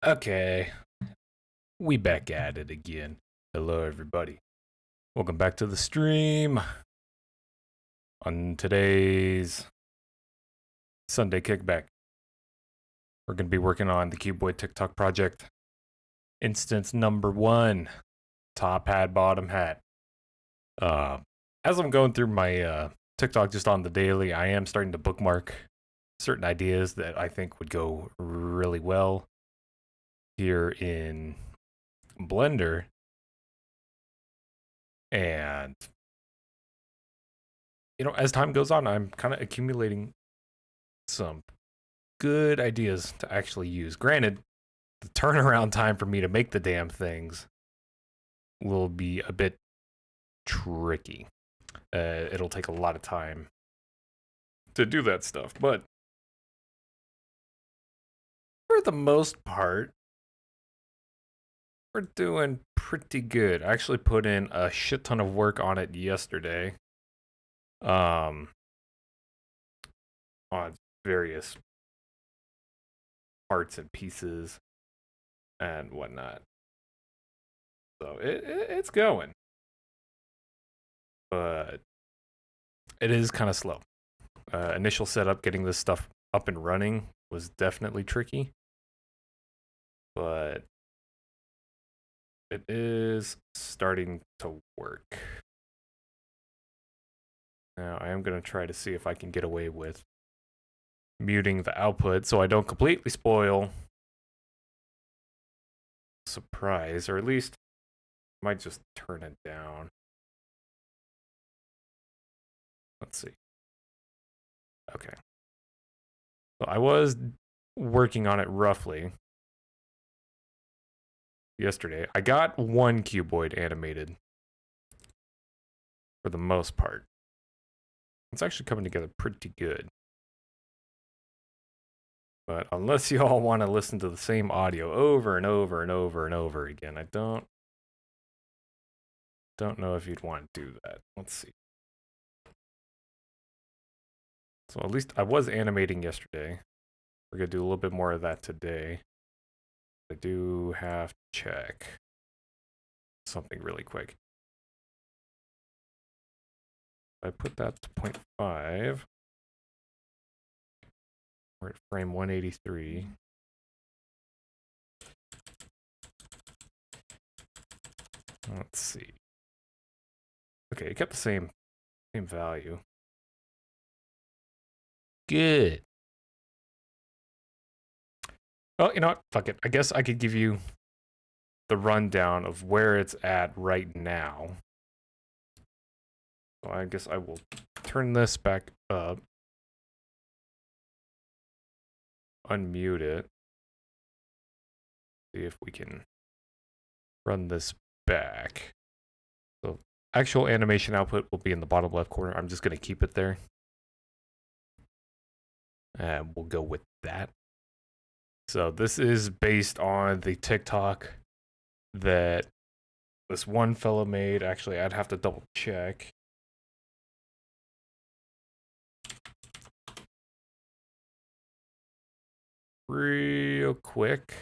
Okay, we back at it again. Hello, everybody. Welcome back to the stream. On today's Sunday kickback, we're going to be working on the Cuboid TikTok project. Instance number 1, top hat, bottom hat. As I'm going through my TikTok just on the daily, I am starting to bookmark certain ideas that I think would go really well here in Blender. And as time goes on, I'm kind of accumulating some good ideas to actually use. Granted, the turnaround time for me to make the damn things will be a bit tricky. It'll take a lot of time to do that stuff, but for the most part, we're doing pretty good. I actually put in a shit ton of work on it yesterday. On various parts and pieces and whatnot. So it's going. But it is kind of slow. Initial setup, getting this stuff up and running was definitely tricky. But it is starting to work. Now, I am going to try to see if I can get away with muting the output so I don't completely spoil surprise, or at least I might just turn it down. Let's see. Okay. So I was working on it roughly yesterday. I got one cuboid animated for the most part. It's actually coming together pretty good. But unless you all want to listen to the same audio over and over and over and over again, I don't know if you'd want to do that. Let's see. So at least I was animating yesterday. We're going to do a little bit more of that today. I do have to check something really quick. I put that to 0.5. We're at frame 183. Let's see. Okay, it kept the same value. Good. Well, you know what? Fuck it. I guess I could give you the rundown of where it's at right now. So I guess I will turn this back up. Unmute it. See if we can run this back. So actual animation output will be in the bottom left corner. I'm just going to keep it there. And we'll go with that. So this is based on the TikTok that this one fellow made. Actually, I'd have to double check. Real quick.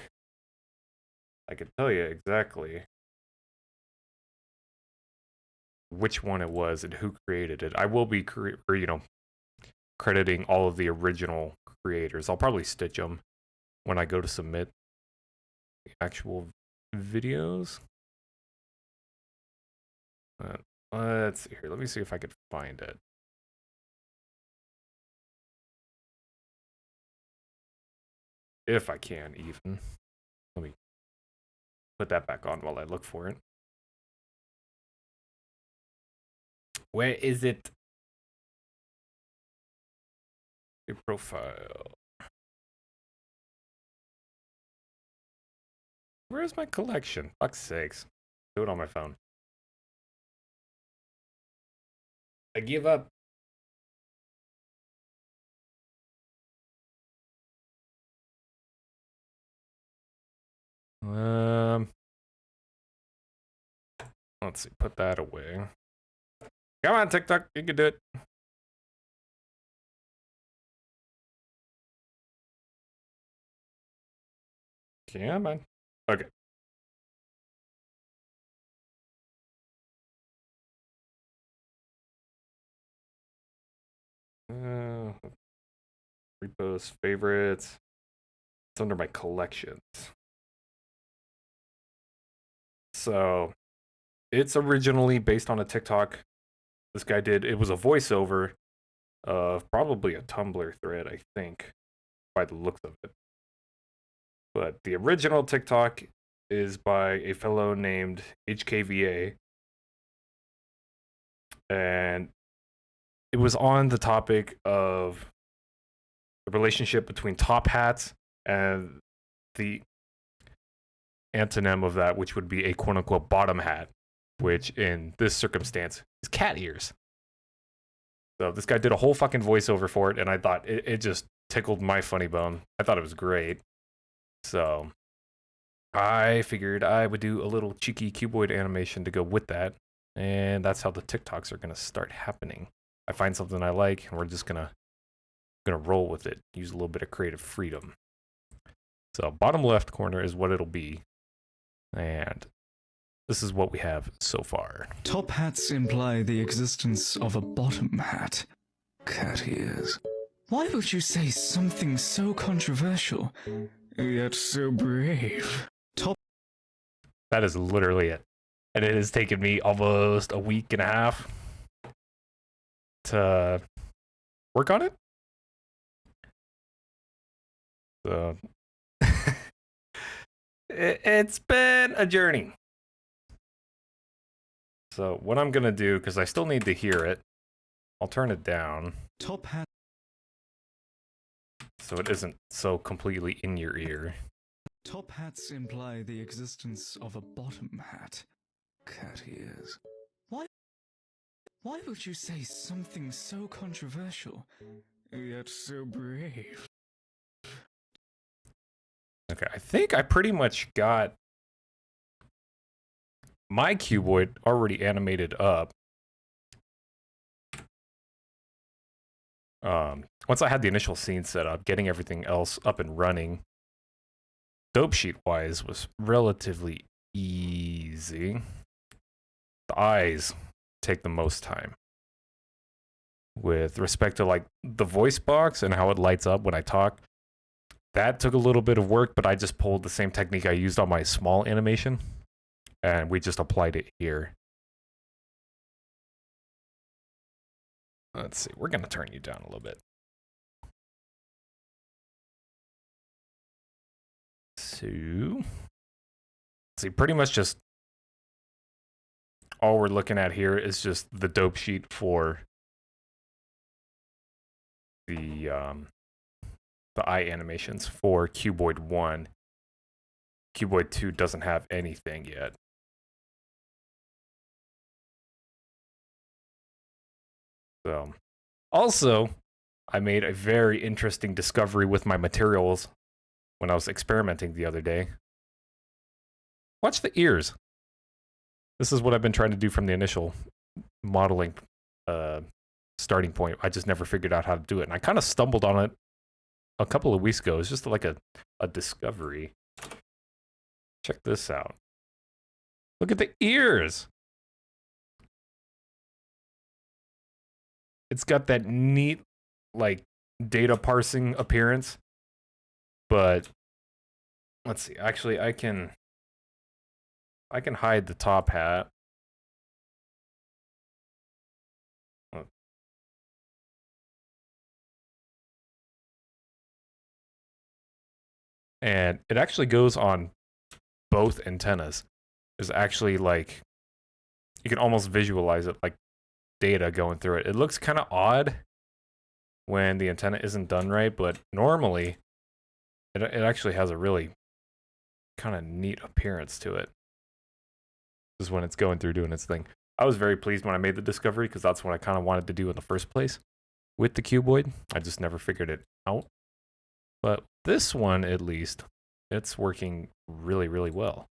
I can tell you exactly which one it was and who created it. I will be crediting all of the original creators. I'll probably stitch them when I go to submit the actual videos. Let's see here. Let me see if I could find it. If I can, even. Let me put that back on while I look for it. Where is it? Your profile. Where's my collection? Fuck's sakes. Do it on my phone. I give up. Let's see. Put that away. Come on, TikTok. You can do it. Yeah, man. Okay. Uh, Repost favorites. It's under my collections. So it's originally based on a TikTok this guy did. It was a voiceover of probably a Tumblr thread, I think, by the looks of it. But the original TikTok is by a fellow named HKVA, and it was on the topic of the relationship between top hats and the antonym of that, which would be a quote unquote bottom hat, which in this circumstance is cat ears. So this guy did a whole fucking voiceover for it, and I thought it just tickled my funny bone. I thought it was great. So I figured I would do a little cheeky cuboid animation to go with that, and that's how the TikToks are gonna start happening. I find something I like, and we're just gonna roll with it. Use a little bit of creative freedom. So bottom left corner is what it'll be, and this is what we have so far. Top hats imply the existence of a bottom hat. Cat ears. Why would you say something so controversial, yet so brave? That is literally it. And it has taken me almost a week and a half to work on it. So it's been a journey. So what I'm gonna do, because I still need to hear it, I'll turn it down. Top hat. So it isn't so completely in your ear. Top hats imply the existence of a bottom hat. Cat ears. Why would you say something so controversial, yet so brave? Okay, I think I pretty much got my cuboid already animated up. Once I had the initial scene set up, getting everything else up and running, dope sheet wise was relatively easy. The eyes take the most time. With respect to like the voice box and how it lights up when I talk, that took a little bit of work, but I just pulled the same technique I used on my small animation and we just applied it here. Let's see, we're gonna turn you down a little bit. So, see, pretty much just all we're looking at here is just the dope sheet for the eye animations for Cuboid 1. Cuboid 2 doesn't have anything yet. So, also, I made a very interesting discovery with my materials when I was experimenting the other day. Watch the ears. This is what I've been trying to do from the initial modeling starting point. I just never figured out how to do it. And I kind of stumbled on it a couple of weeks ago. It's just like a discovery. Check this out. Look at the ears. It's got that neat, like, data parsing appearance. But let's see. Actually, I can hide the top hat. And it actually goes on both antennas. There's actually like, you can almost visualize it like data going through it. It looks kind of odd when the antenna isn't done right, but normally it actually has a really kind of neat appearance to it. This is when it's going through doing its thing. I was very pleased when I made the discovery because that's what I kind of wanted to do in the first place with the cuboid. I just never figured it out. But this one, at least, it's working really, really well.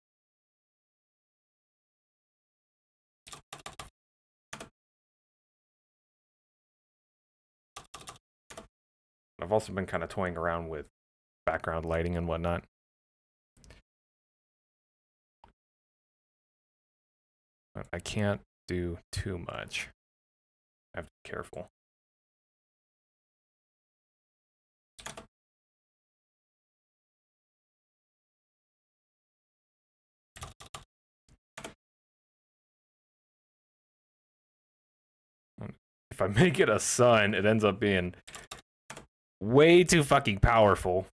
I've also been kind of toying around with background lighting and whatnot. I can't do too much. I have to be careful. If I make it a sun, it ends up being way too fucking powerful.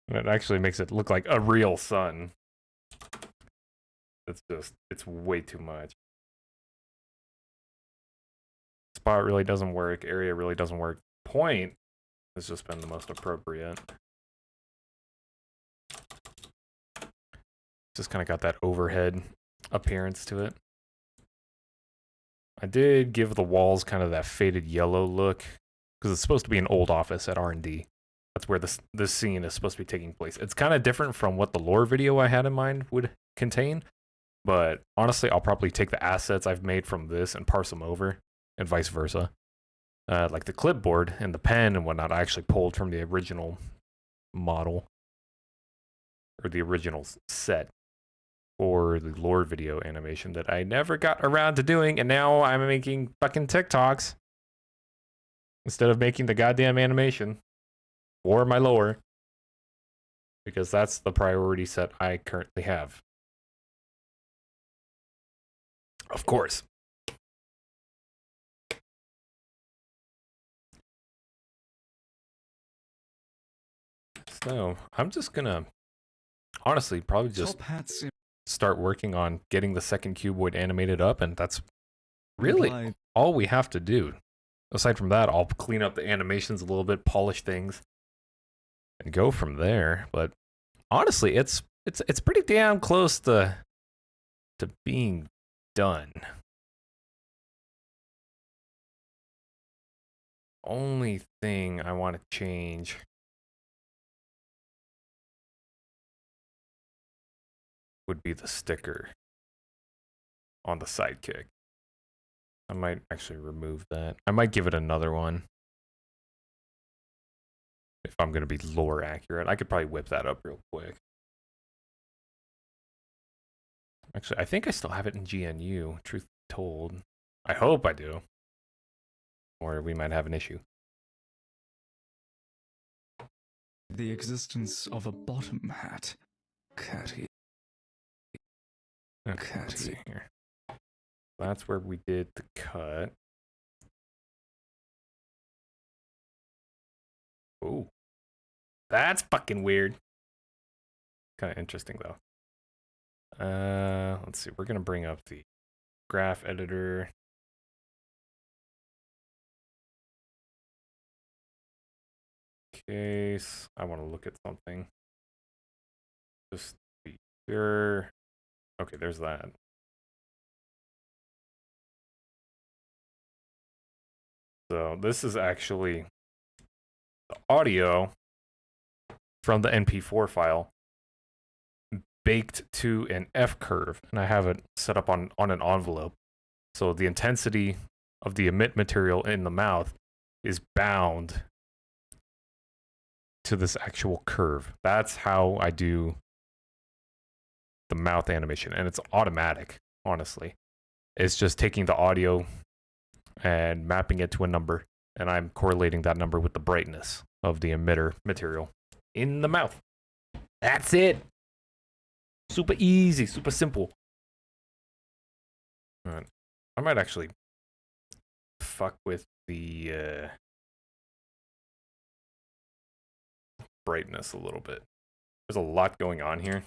It actually makes it look like a real sun. It's way too much. Spot really doesn't work. Area really doesn't work. Point has just been the most appropriate. Just kind of got that overhead appearance to it. I did give the walls kind of that faded yellow look because it's supposed to be an old office at R&D. That's where this scene is supposed to be taking place. It's kind of different from what the lore video I had in mind would contain, but honestly, I'll probably take the assets I've made from this and parse them over, and vice versa. Like the clipboard and the pen and whatnot, I actually pulled from the original model or the original set for the lore video animation that I never got around to doing, and now I'm making fucking TikToks instead of making the goddamn animation for my lore, because that's the priority set I currently have. Of course. So I'm just gonna honestly probably just start working on getting the second cuboid animated up, and that's really all we have to do. Aside from that, I'll clean up the animations a little bit, polish things, and go from there. But honestly, it's pretty damn close to being done. Only thing I want to change would be the sticker on the sidekick. I might actually remove that. I might give it another one if I'm going to be lore accurate. I could probably whip that up real quick. Actually, I think I still have it in GNU, truth be told. I hope I do. Or we might have an issue. The existence of a bottom hat. Catty. Okay, let's see here. That's where we did the cut. Ooh. That's fucking weird. Kind of interesting, though. Let's see. We're going to bring up the graph editor. Case. I want to look at something. Just be sure. Okay, there's that. So this is actually the audio from the MP4 file baked to an F curve, and I have it set up on an envelope. So the intensity of the emit material in the mouth is bound to this actual curve. That's how I do the mouth animation, and it's automatic, honestly. It's just taking the audio and mapping it to a number, and I'm correlating that number with the brightness of the emitter material in the mouth. That's it. Super easy, super simple. I might actually fuck with the brightness a little bit. There's a lot going on here.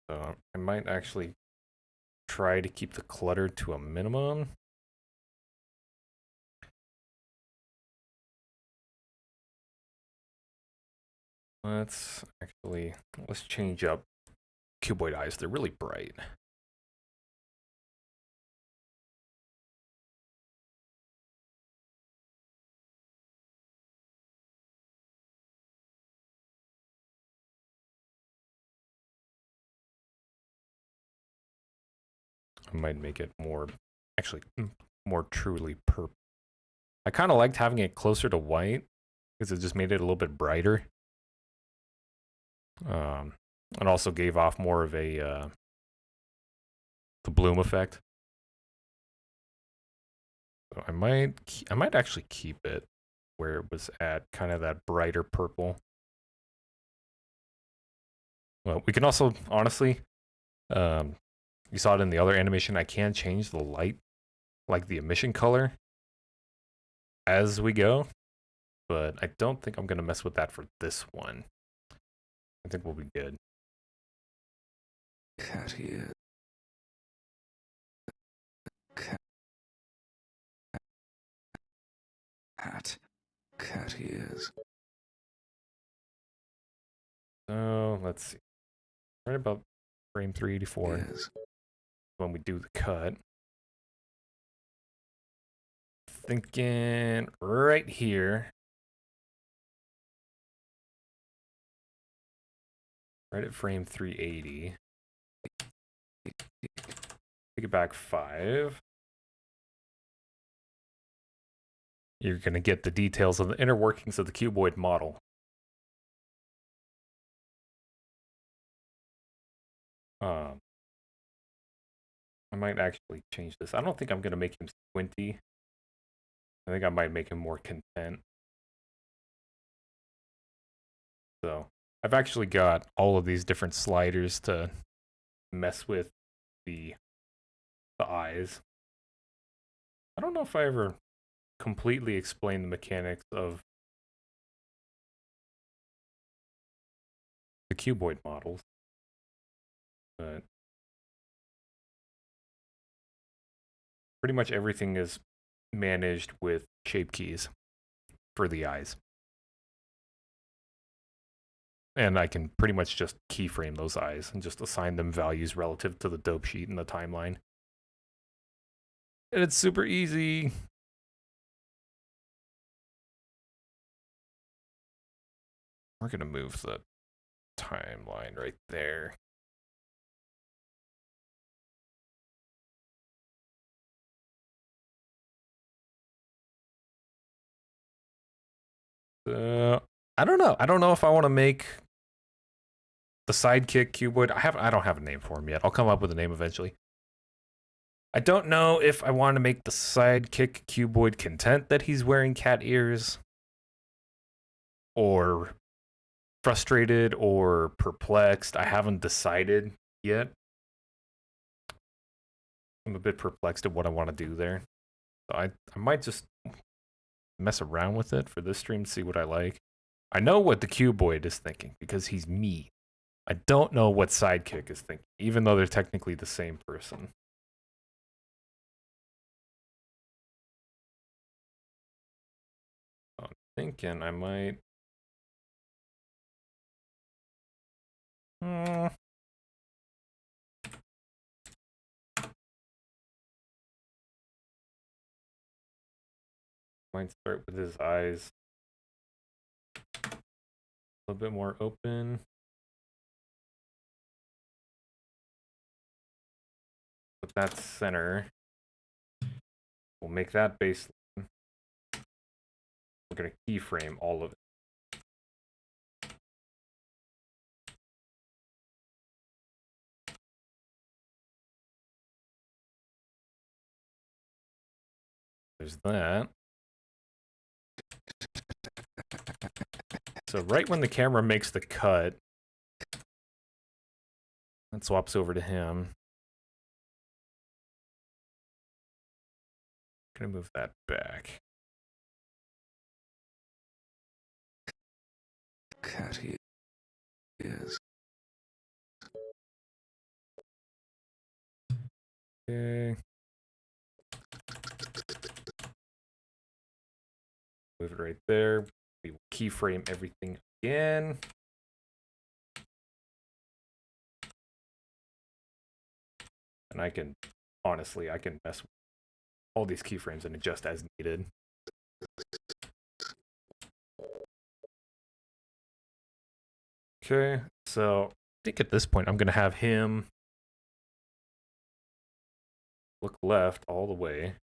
So I might actually try to keep the clutter to a minimum. Let's change up cuboid eyes. They're really bright. I might make it more truly purple. I kind of liked having it closer to white because it just made it a little bit brighter. and also gave off more of a the bloom effect. So I might actually keep it where it was at, kind of that brighter purple. Well, we can also honestly, um, you saw it in the other animation. I can change the light, like the emission color, as we go, but I don't think I'm gonna mess with that for this one. I think we'll be good. Cat ears. Cat. Cat ears. So let's see. Right about frame 384 Ears. when we do the cut. Thinking right here, right at frame 380. Take it back 5. You're going to get the details of the inner workings of the cuboid model. I might actually change this. I don't think I'm going to make him squinty. I think I might make him more content. So I've actually got all of these different sliders to mess with the eyes. I don't know if I ever completely explained the mechanics of the cuboid models, but pretty much everything is managed with shape keys for the eyes. And I can pretty much just keyframe those eyes and just assign them values relative to the dope sheet in the timeline. And it's super easy. We're going to move the timeline right there. I don't know. I don't know if I want to make the sidekick cuboid. I don't have a name for him yet. I'll come up with a name eventually. I don't know if I want to make the sidekick cuboid content that he's wearing cat ears, or frustrated or perplexed. I haven't decided yet. I'm a bit perplexed at what I want to do there. So I might just mess around with it for this stream to see what I like. I know what the cuboid is thinking because he's me. I don't know what sidekick is thinking, even though they're technically the same person. I'm thinking I might. Might start with his eyes a little bit more open. Put that center. We'll make that baseline. We're going to keyframe all of it. There's that. So right when the camera makes the cut, that swaps over to him. I'm gonna move that back. Cat ears. Okay. Move it right there. We will keyframe everything again. And I can, honestly, I can mess with all these keyframes and adjust as needed. Okay, so I think at this point I'm gonna have him look left all the way.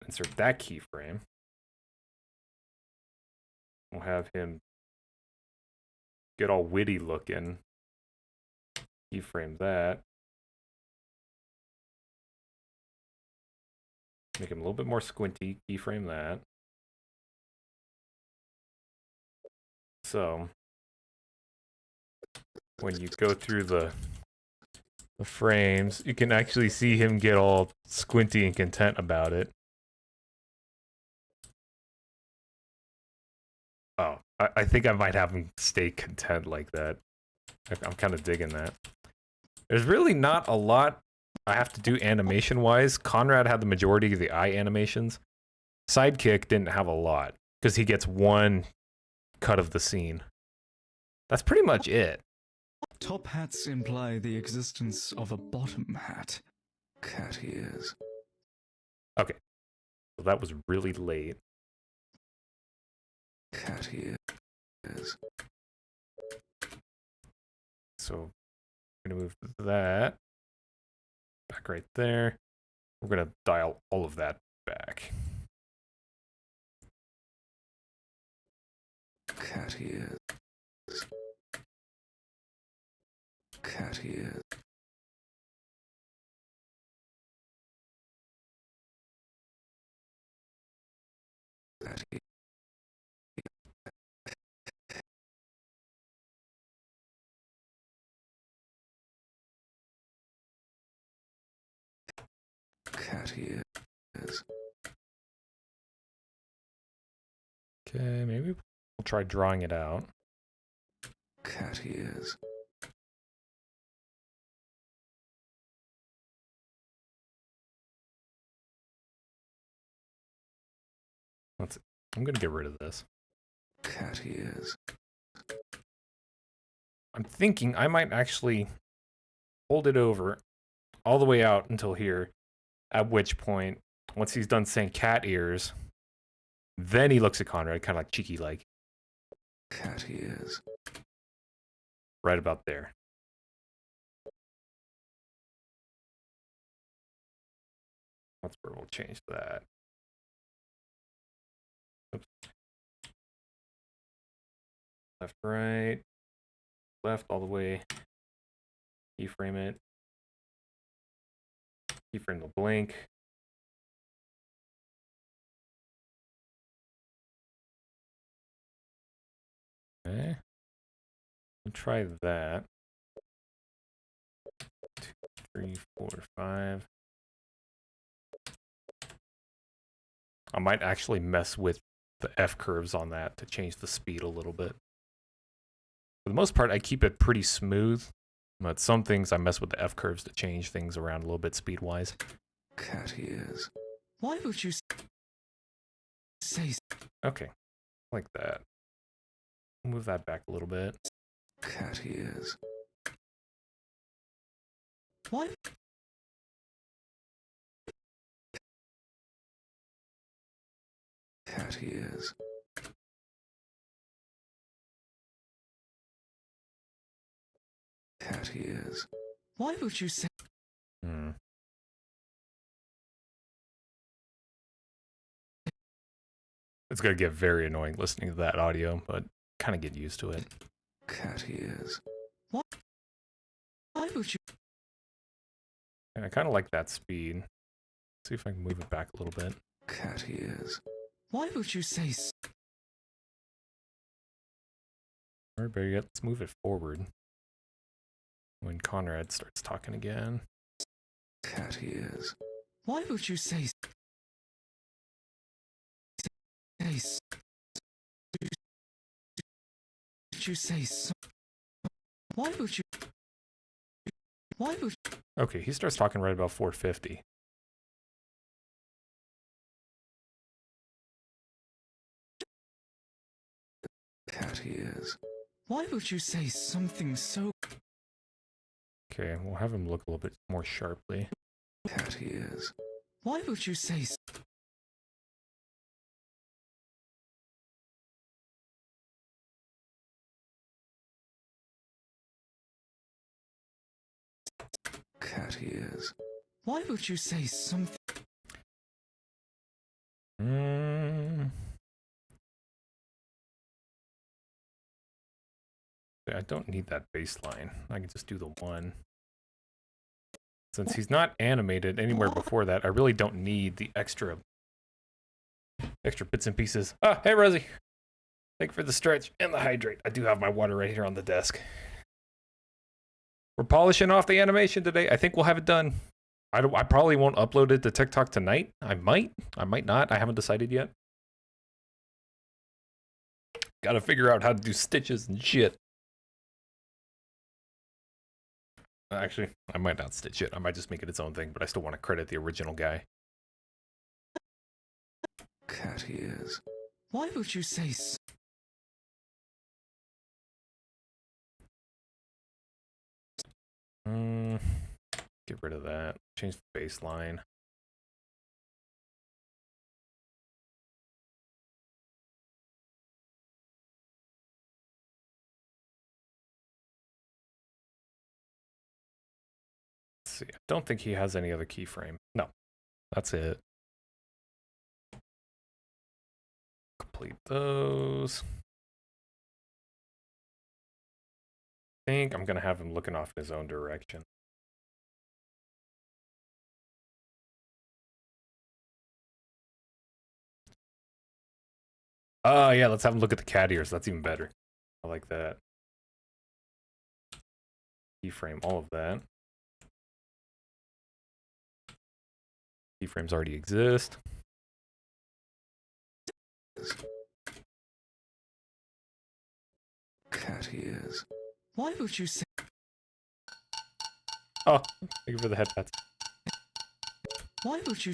Insert that keyframe. We'll have him get all witty looking. Keyframe that. Make him a little bit more squinty. Keyframe that. So when you go through the frames, you can actually see him get all squinty and content about it. Oh, I think I might have him stay content like that. I'm kind of digging that. There's really not a lot I have to do animation-wise. Conrad had the majority of the eye animations. Sidekick didn't have a lot, because he gets one cut of the scene. That's pretty much it. Top hats imply the existence of a bottom hat. Cat ears. Okay, so that was really late. Cat ears. So I'm gonna move that back right there. We're gonna dial all of that back. Cat ears. Cat ears. Cat ears. Cat ears. Okay, maybe we'll try drawing it out. Cat ears. I'm gonna get rid of this. Cat ears. I'm thinking I might actually hold it over all the way out until here, at which point, once he's done saying cat ears, then he looks at Conrad, kind of like cheeky-like. Cat ears. Right about there. That's where we'll change that. Oops. Left, right, left, all the way. Keyframe it. Keyframe the blink. Okay. We'll try that. 2, 3, 4, 5. I might actually mess with the F curves on that to change the speed a little bit. For the most part, I keep it pretty smooth, but some things I mess with the F curves to change things around a little bit speed-wise. Cat ears. Why would you say? Okay, like that. Move that back a little bit. Cat ears. Why? Cat ears. Cat ears. Why would you say? Hmm. It's gonna get very annoying listening to that audio, but kind of get used to it. Cat ears. Why would you? And I kind of like that speed. See if I can move it back a little bit. Cat ears. Why would you say? Or better yet, let's move it forward. When Conrad starts talking again. Cat ears. Why would you say? Did you say? Why would you? Why would? Okay, he starts talking right about 450. Cat ears. Why would you say something so? Okay, we'll have him look a little bit more sharply. Cat ears. Why would you say? Cat ears. Why would you say something? Mm. I don't need that baseline. I can just do the one. Since he's not animated anywhere before that, I really don't need the extra bits and pieces. Ah, hey Rosie. Thank you for the stretch and the hydrate. I do have my water right here on the desk. We're polishing off the animation today. I think we'll have it done. I probably won't upload it to TikTok tonight. I might not. I haven't decided yet. Gotta figure out how to do stitches and shit. Actually, I might not stitch it. I might just make it its own thing, but I still want to credit the original guy. Cat ears. Why would you say so? Get rid of that. Change the baseline. Let's see. I don't think he has any other keyframe. No. That's it. Complete those. I think I'm gonna have him looking off in his own direction. Oh yeah, let's have him look at the cat ears. That's even better. I like that. Keyframe all of that. Keyframes already exist. Cat ears. Why would you say? Oh, thank you for the headpats. Why would you?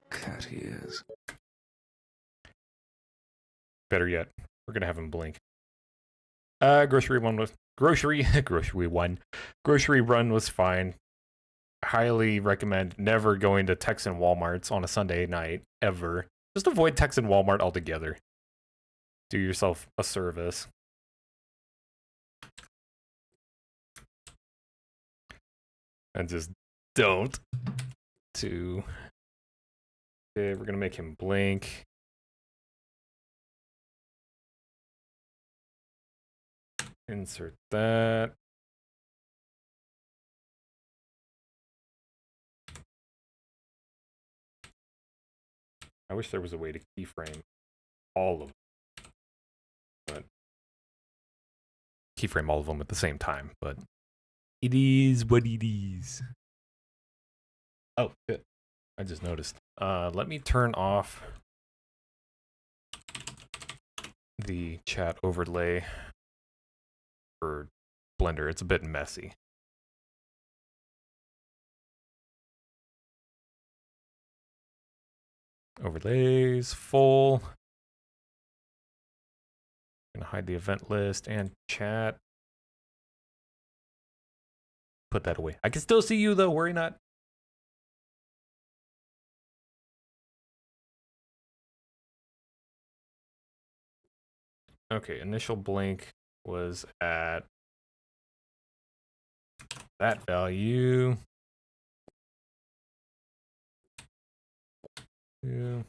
Cat ears. Better yet, we're gonna have him blink. Grocery run was fine. Highly recommend never going to Texan Walmarts on a Sunday night ever. Just avoid Texan Walmart altogether. Do yourself a service. And just don't. Okay, we're gonna make him blink. Insert that. I wish there was a way to keyframe all of them. But keyframe all of them at the same time, but it is what it is. Oh, shit. I just noticed. Let me turn off the chat overlay for Blender. It's a bit messy. Overlays, full. Gonna hide the event list and chat. Put that away. I can still see you though, worry not. Okay, initial blink was at that value. Yeah.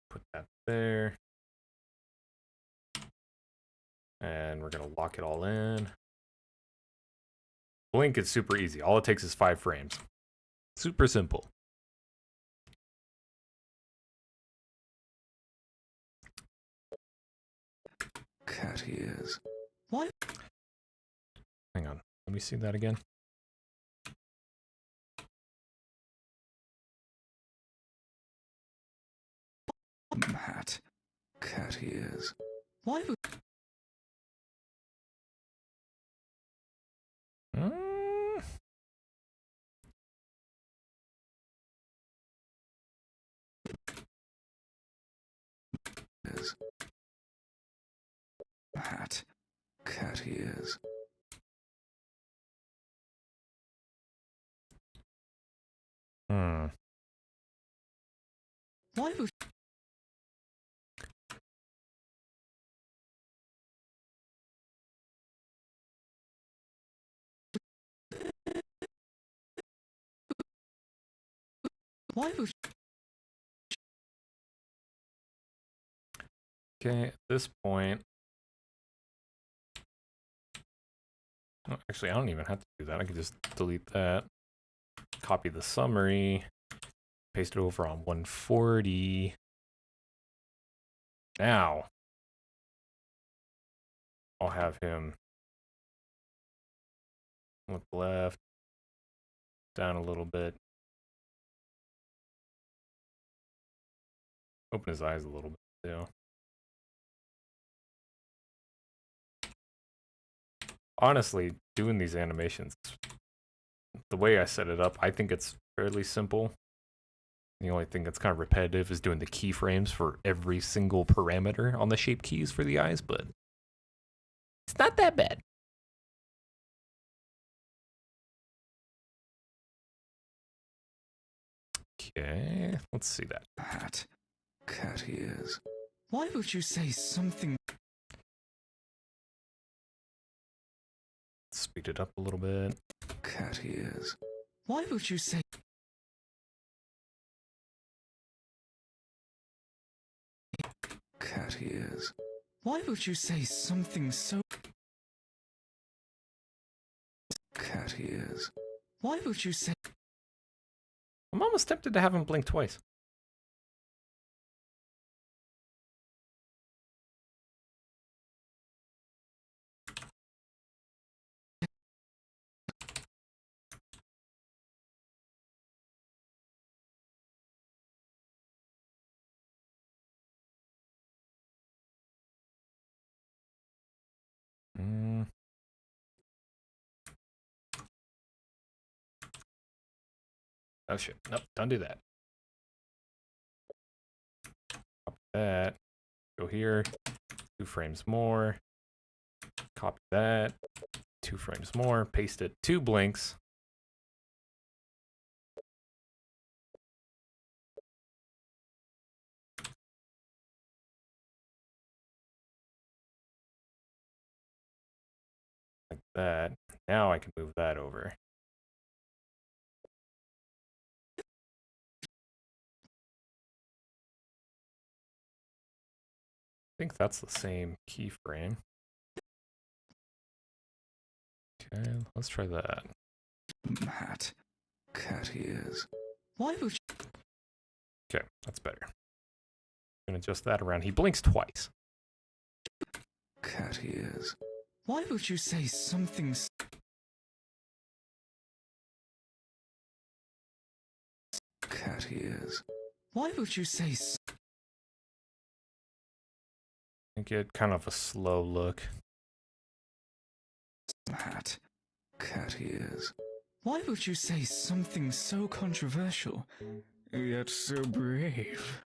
Put that there. And we're gonna lock it all in. Blink is super easy. All it takes is 5 frames. Super simple. Cat ears. Why? Hang on. Let me see that again. Hat. Cat ears. Why would? Mm. Hat. Cat ears. Hmm. Why would? Why would? Okay, at this point, oh, actually, I don't even have to do that. I can just delete that, copy the summary, paste it over on 140. Now, I'll have him look left, down a little bit, open his eyes a little bit too. Honestly, doing these animations, the way I set it up, I think it's fairly simple. The only thing that's kind of repetitive is doing the keyframes for every single parameter on the shape keys for the eyes, but it's not that bad. Okay, let's see that. Hat. Cat ears. Why would you say something? Speed it up a little bit. Cat ears. Why would you say? Cat ears. Why would you say something so? Cat ears. Why would you say? I'm almost tempted to have him blink twice. Mm. Oh shit, nope, don't do that. Copy that, go here, 2 frames more, copy that, 2 frames more, paste it, 2 blinks. Like that. Now I can move that over. I think that's the same keyframe. Okay, let's try that. Hat. Cat ears. Why would you? Okay, that's better. I'm gonna adjust that around. He blinks twice. Cat ears. Why would you say something? Cat ears. Why would you say? I get kind of a slow look. Hat. Cat ears. Why would you say something so controversial, yet so brave?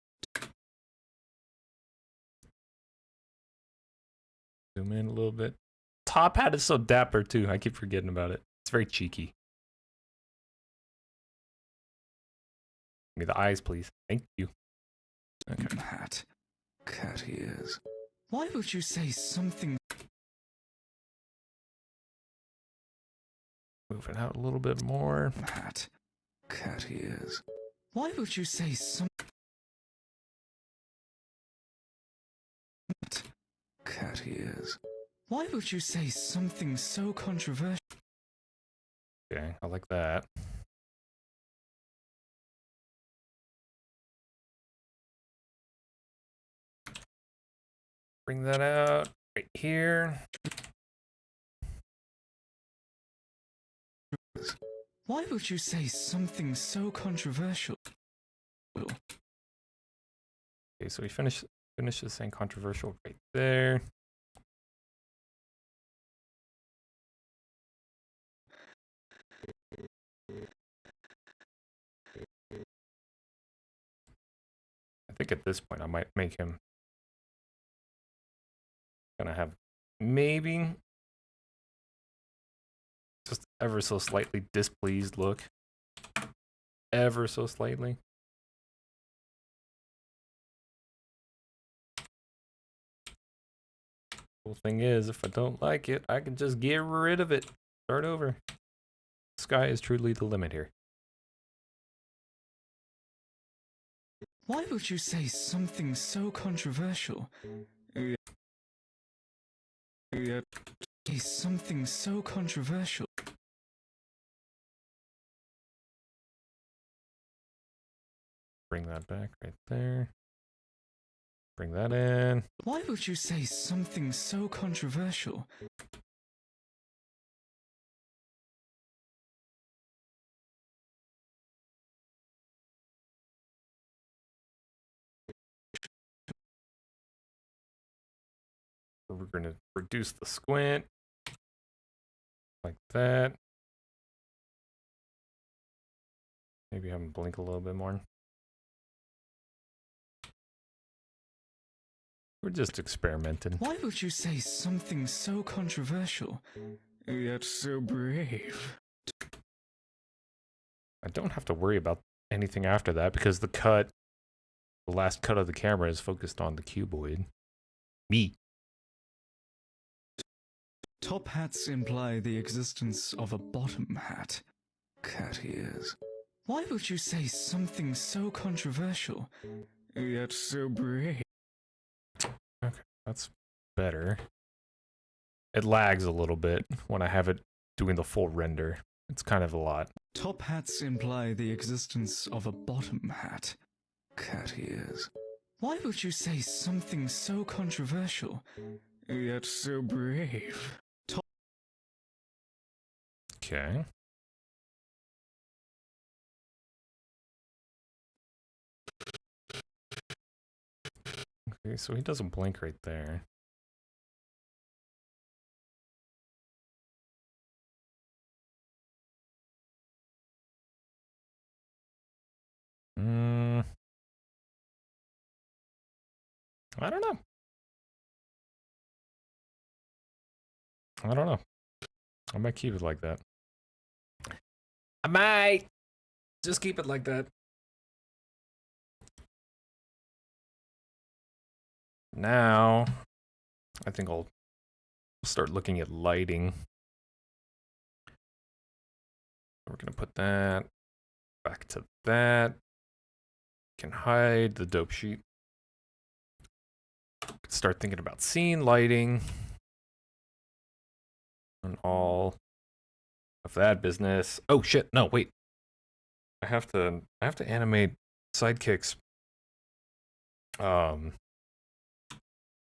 Zoom in a little bit. Top hat is so dapper too. I keep forgetting about it. It's very cheeky. Give me the eyes, please. Thank you. Okay. Hat. Cat ears. Why would you say something? Move it out a little bit more. Hat. Cat ears. Why would you say some? Cat ears. Why would you say something so controversial? Okay, I like that. Bring that out right here. Why would you say something so controversial? Okay, so we finishes saying controversial right there. I think at this point I might make him gonna have maybe just ever so slightly displeased look. Ever so slightly. Cool thing is, if I don't like it, I can just get rid of it. Start over. Sky is truly the limit here. Why would you say something so controversial, Yet, is something so controversial. Bring that back right there. Bring that in. Why would you say something so controversial? We're going to reduce the squint. Like that. Maybe have him blink a little bit more. We're just experimenting. Why would you say something so controversial, yet so brave? I don't have to worry about anything after that because the last cut of the camera is focused on the cuboid. Me. Top hats imply the existence of a bottom hat. Cat ears. Why would you say something so controversial, yet so brave? Okay, that's better. It lags a little bit when I have it doing the full render. It's kind of a lot. Top hats imply the existence of a bottom hat. Cat ears. Why would you say something so controversial, yet so brave? Okay. Okay, so he doesn't blink right there. I don't know. I don't know. I might keep it like that. I might just keep it like that. Now, I think I'll start looking at lighting. We're gonna put that back to that. Can hide the dope sheet. Start thinking about scene lighting and all of that business. Oh shit! No, wait. I have to animate Sidekicks.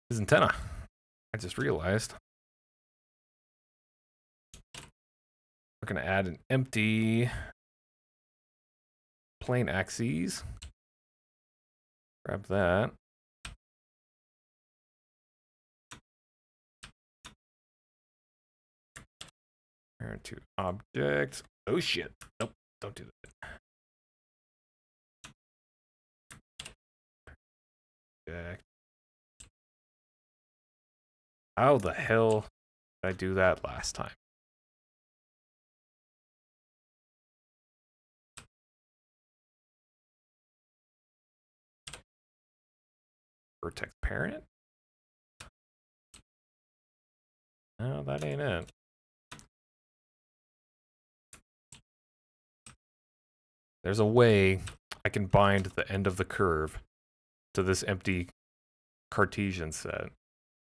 His antenna. I just realized. We're gonna add an empty plane axes. Grab that. Compare to object. Oh shit. Nope. Don't do that. Object. How the hell did I do that last time? Vertex parent? No, that ain't it. There's a way I can bind the end of the curve to this empty Cartesian set.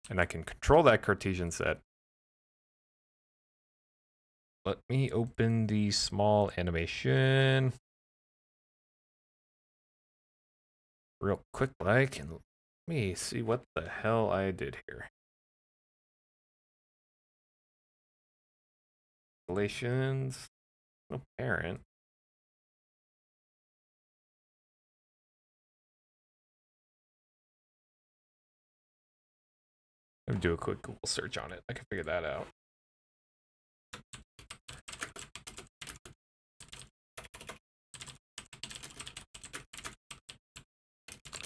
And I can control that Cartesian set. Let me open the small animation. Real quick like, and let me see what the hell I did here. Relations, no parent. Let me do a quick Google search on it. I can figure that out.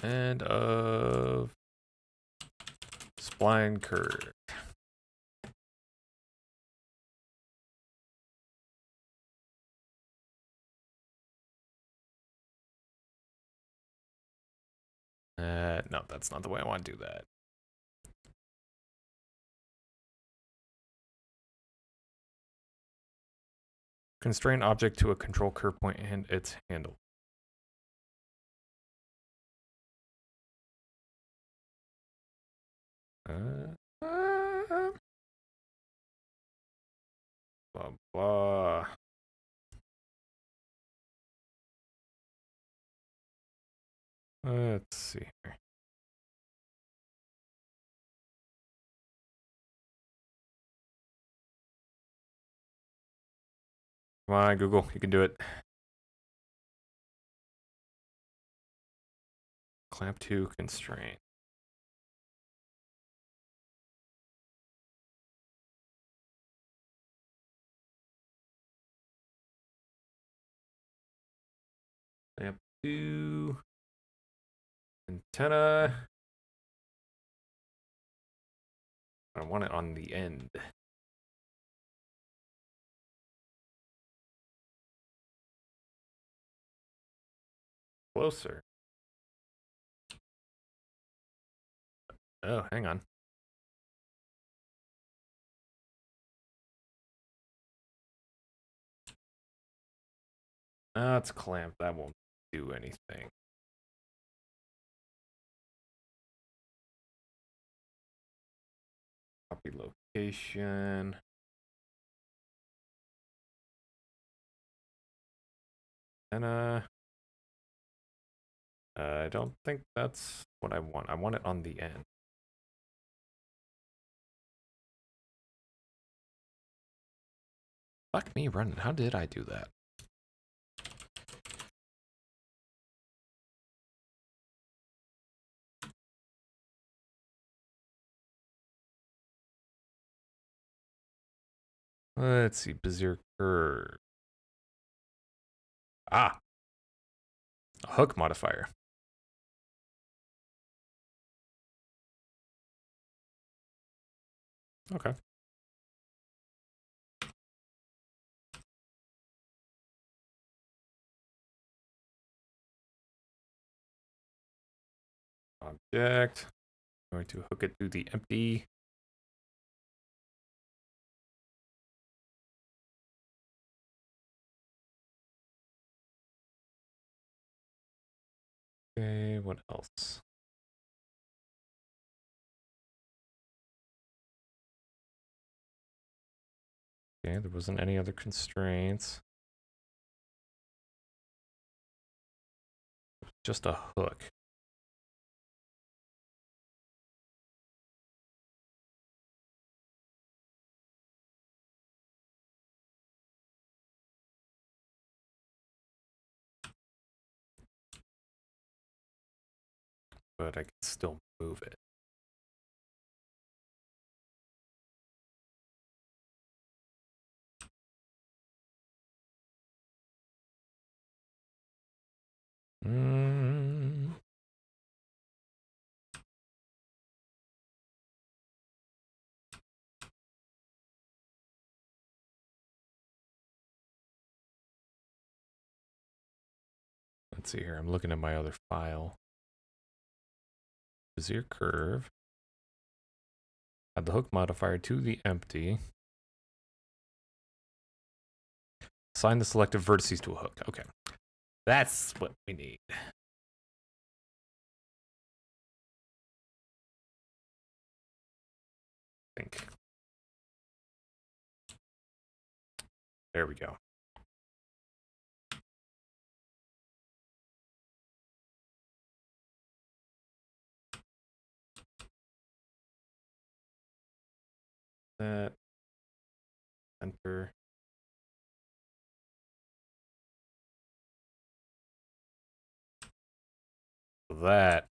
And of spline curve. No, that's not the way I want to do that. Constrain object to a control curve point and its handle. Blah, blah. Let's see here. Come on, Google. You can do it. Clamp 2 constraint. Clamp 2. Antenna. I want it on the end. Closer. Oh, hang on. It's clamped. That won't do anything. Copy location. Antenna. I don't think that's what I want. I want it on the end. Fuck me running. How did I do that? Let's see. Berserker. Ah! A hook modifier. Okay. Object. Going to hook it through the empty. Okay, what else? Okay, there wasn't any other constraints. Just a hook. But I can still move it. Mm. Let's see here. I'm looking at my other file. Bezier curve. Add the hook modifier to the empty. Assign the selective vertices to a hook. Okay. That's what we need. I think. There we go. That. Enter. That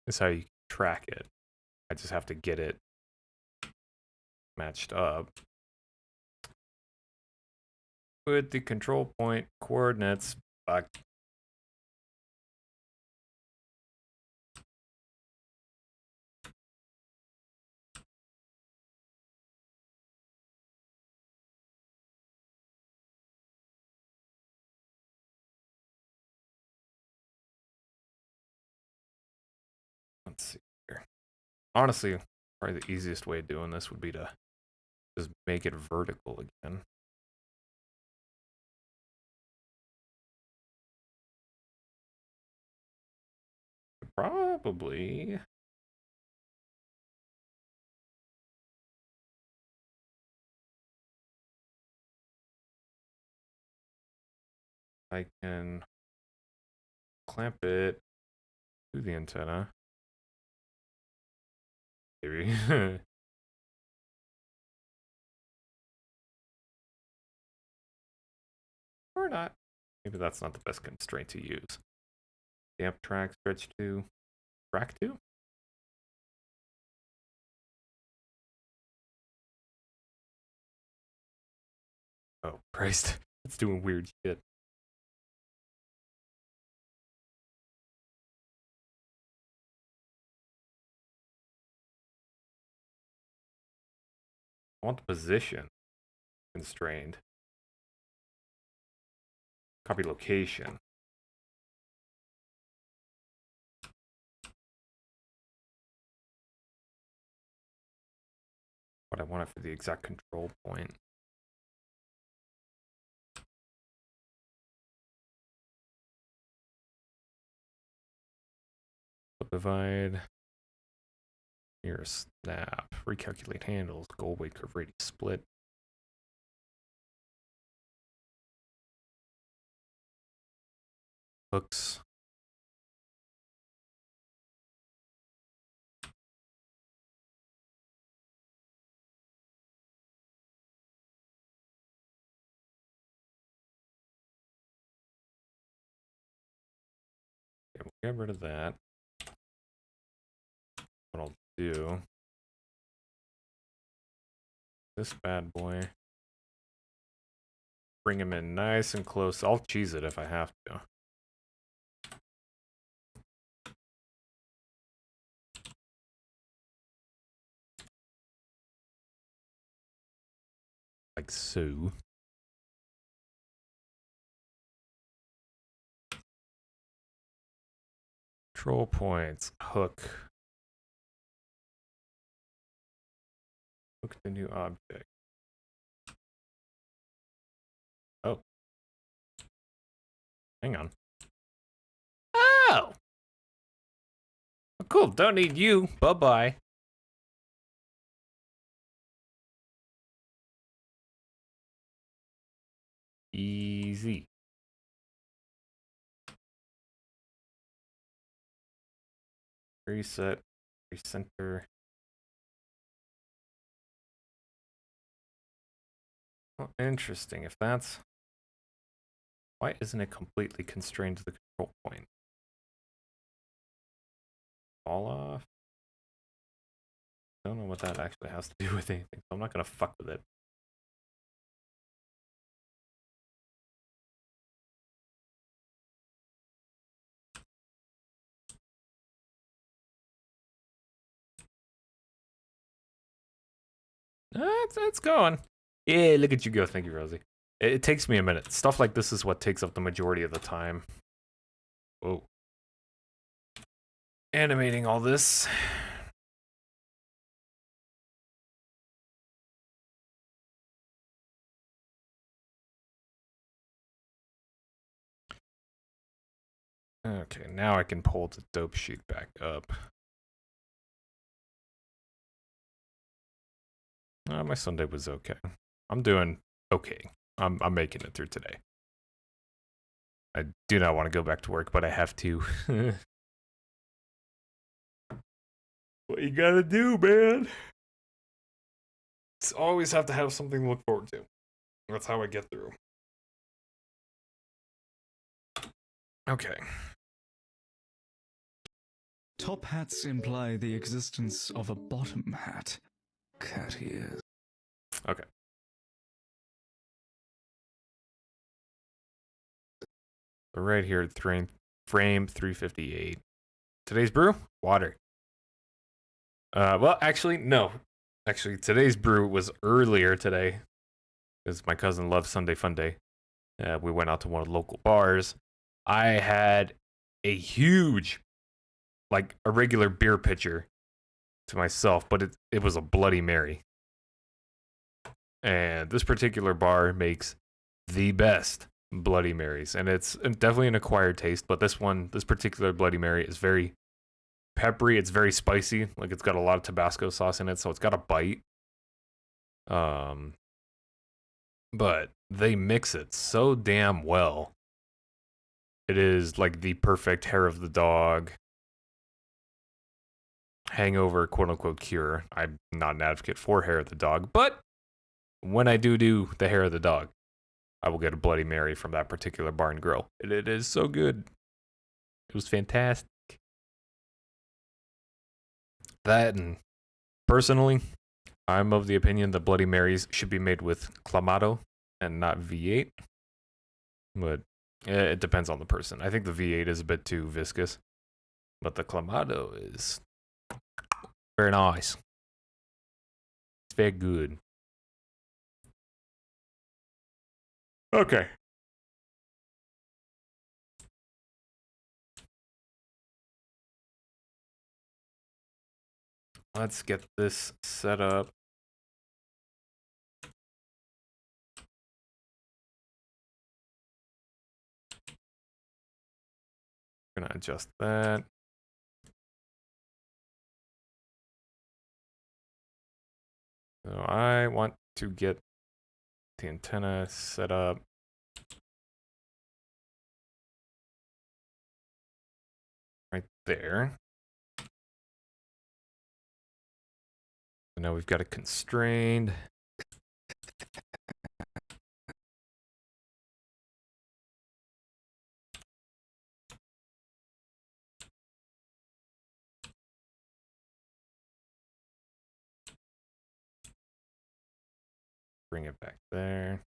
is how you track it. I just have to get it matched up with the control point coordinates. Fuck. Let's see here. Honestly, probably the easiest way of doing this would be to just make it vertical again. Probably. I can clamp it to the antenna. Maybe. Or not. Maybe that's not the best constraint to use. Damp track stretch to track to? Oh, Christ. It's doing weird shit. I want the position constrained. Copy location. But I want it for the exact control point. Divide. Here, snap. Recalculate handles. Goal weight curve radius split. Hooks. Okay, we'll get rid of that. What I'll do. This bad boy. Bring him in nice and close. I'll cheese it if I have to. Like so. Control points. Hook. Hook the new object. Oh. Hang on. Oh! Cool. Don't need you. Bye-bye. Easy. Reset. Recenter. Oh, interesting. If that's... Why isn't it completely constrained to the control point? Fall off? I don't know what that actually has to do with anything, so I'm not gonna fuck with it. It's going. Yeah, look at you go. Thank you, Rosie. It takes me a minute. Stuff like this is what takes up the majority of the time. Whoa. Animating all this. Okay, now I can pull the dope sheet back up. My Sunday was okay. I'm doing okay. I'm making it through today. I do not want to go back to work, but I have to. What you gotta do, man? It's always have to have something to look forward to. That's how I get through. Okay. Top hats imply the existence of a bottom hat. Cat ears. Okay. So right here at frame 358. Today's brew? Water. Well, actually, no. Actually, today's brew was earlier today. Because my cousin loves Sunday Fun Day. We went out to one of the local bars. I had a huge, like a regular beer pitcher to myself, but it was a Bloody Mary. And this particular bar makes the best Bloody Marys. And it's definitely an acquired taste, but this particular Bloody Mary is very peppery. It's very spicy. Like it's got a lot of Tabasco sauce in it, so it's got a bite. But they mix it so damn well It is like the perfect hair of the dog hangover quote unquote cure. I'm not an advocate for hair of the dog, but when I do the hair of the dog, I will get a Bloody Mary from that particular bar and grill. It is so good. It was fantastic. That, and personally, I'm of the opinion that Bloody Marys should be made with Clamato and not V8. But it depends on the person. I think the V8 is a bit too viscous, but the Clamato is very nice. It's very good. Okay. Let's get this set up. Gonna adjust that. So I want to get the antenna set up right there. So now we've got it constrained. Bring it back there.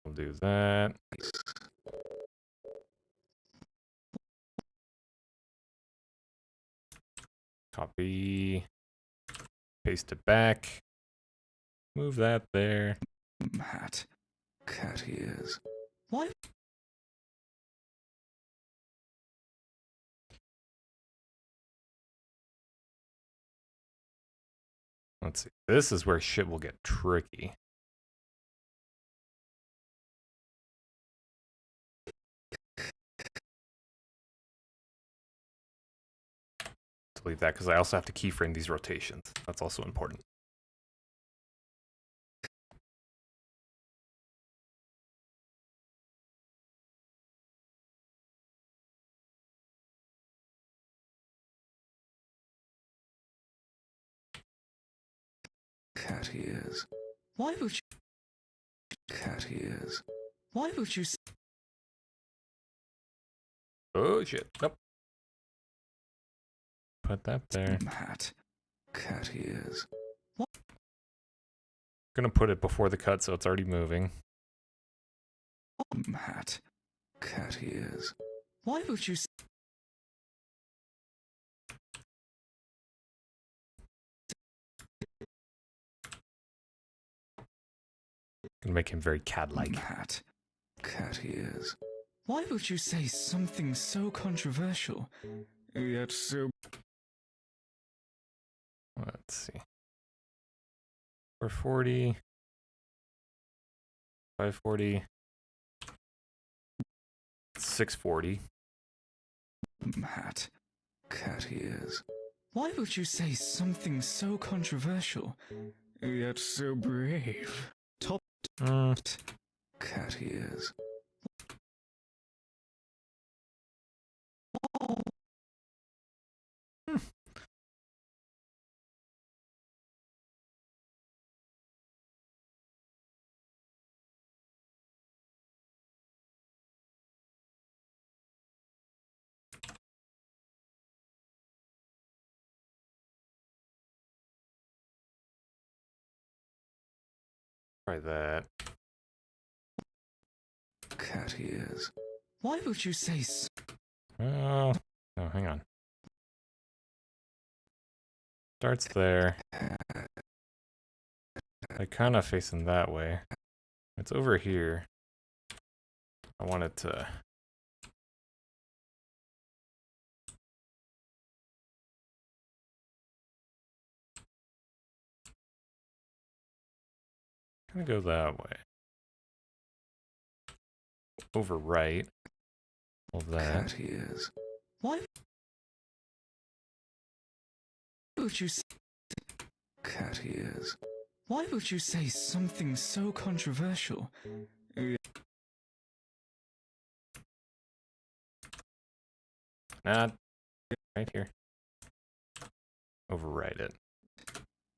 We'll do that. Copy. Paste it back. Move that there. Hat. Cat ears. Why? Let's see. This is where shit will get tricky. Delete that because I also have to keyframe these rotations. That's also important. Cat ears. Why would you? Cat ears. Why would you? Oh shit. Nope. Put that there. Hat. Cat ears. Gonna put it before the cut so it's already moving. Hat. Cat ears. Why would you? Gonna make him very cat-like. Hat. Cat ears. Why would you say something so controversial, yet so... Let's see. 440. 540. 640. Hat. Cat ears. Why would you say something so controversial, yet so brave? Top. Cat ears. Try that. Cat ears. Why would you say so? Oh, no, hang on. Starts there. Like kind of facing that way. It's over here. I want it to... kind of go that way. Over right. All that. Cat ears. Why would you say... Cat ears. Why would you say something so controversial? Not right here. Override it.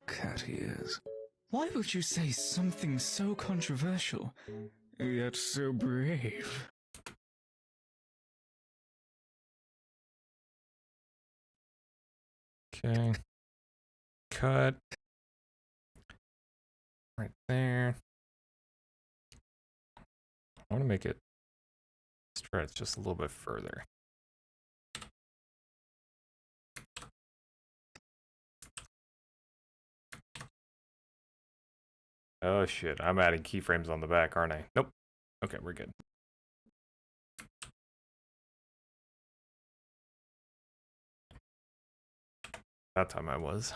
Cat ears. Why would you say something so controversial, yet so brave? Okay. Cut. Right there. I want to make it stretch just a little bit further. Oh shit, I'm adding keyframes on the back, aren't I? Nope. Okay, we're good. That time I was.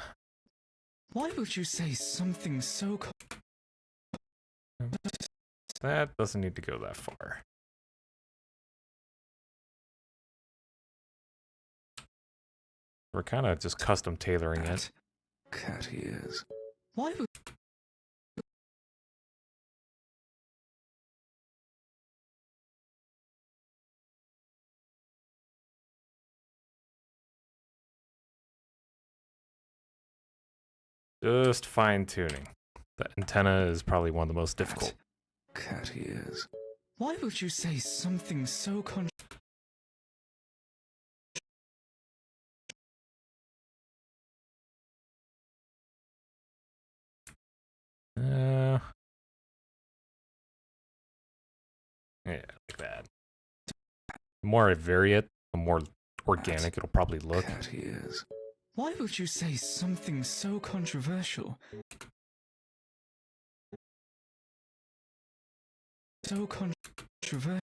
Why would you say something so That doesn't need to go that far. We're kind of just custom tailoring it. Cat ears. Why would Just fine tuning. The antenna is probably one of the most difficult. cat ears? Why would you say something so Yeah, like that. The more I vary it, the more organic it'll probably look. Cat ears. Why would you say something so controversial? So controversial.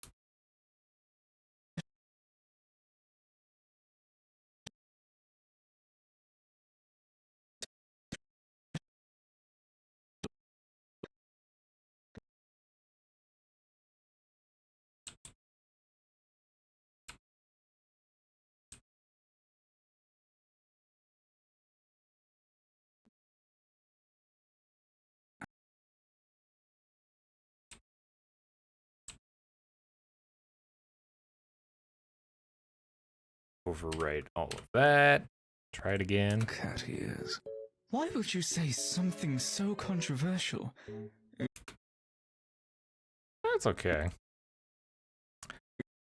Overwrite all of that. Try it again. Cat ears. Why would you say something so controversial? That's okay.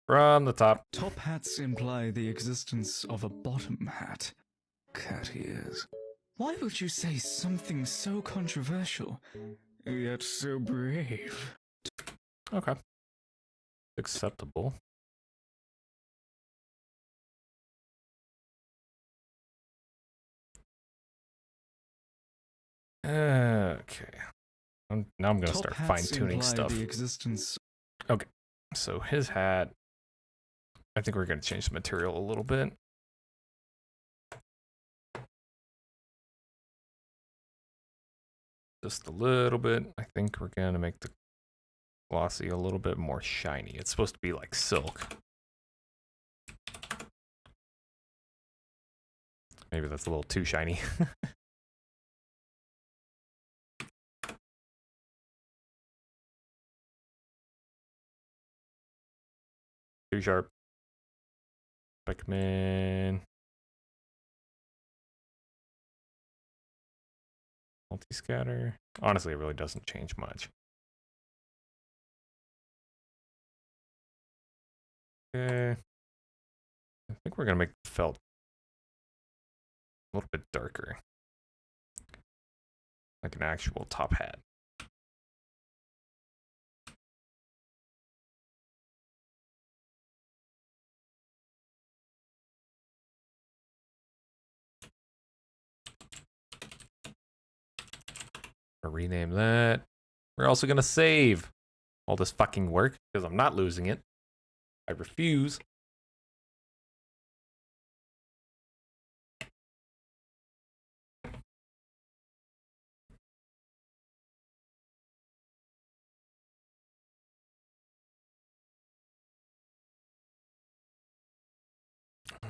From the top. Top hats imply the existence of a bottom hat. Cat ears. Why would you say something so controversial, yet so brave? Okay. Acceptable. Okay. Now I'm going to start fine-tuning stuff. The existence. Okay. So his hat, I think we're going to change the material a little bit. Just a little bit. I think we're going to make the glossy a little bit more shiny. It's supposed to be like silk. Maybe that's a little too shiny. Too sharp. Beckman. Multi-scatter. Honestly, it really doesn't change much. Okay. I think we're going to make the felt a little bit darker. Like an actual top hat. I'll rename that. We're also going to save all this fucking work because I'm not losing it. I refuse.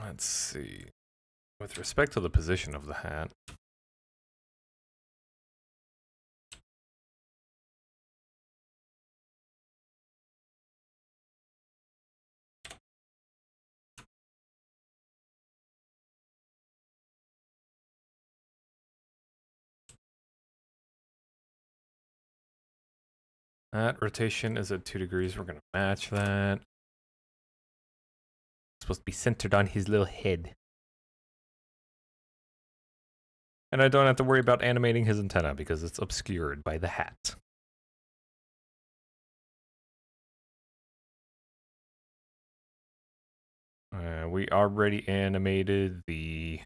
Let's see. With respect to the position of the hat, That rotation is at 2 degrees. We're gonna match that. It's supposed to be centered on his little head. And I don't have to worry about animating his antenna because it's obscured by the hat. We already animated the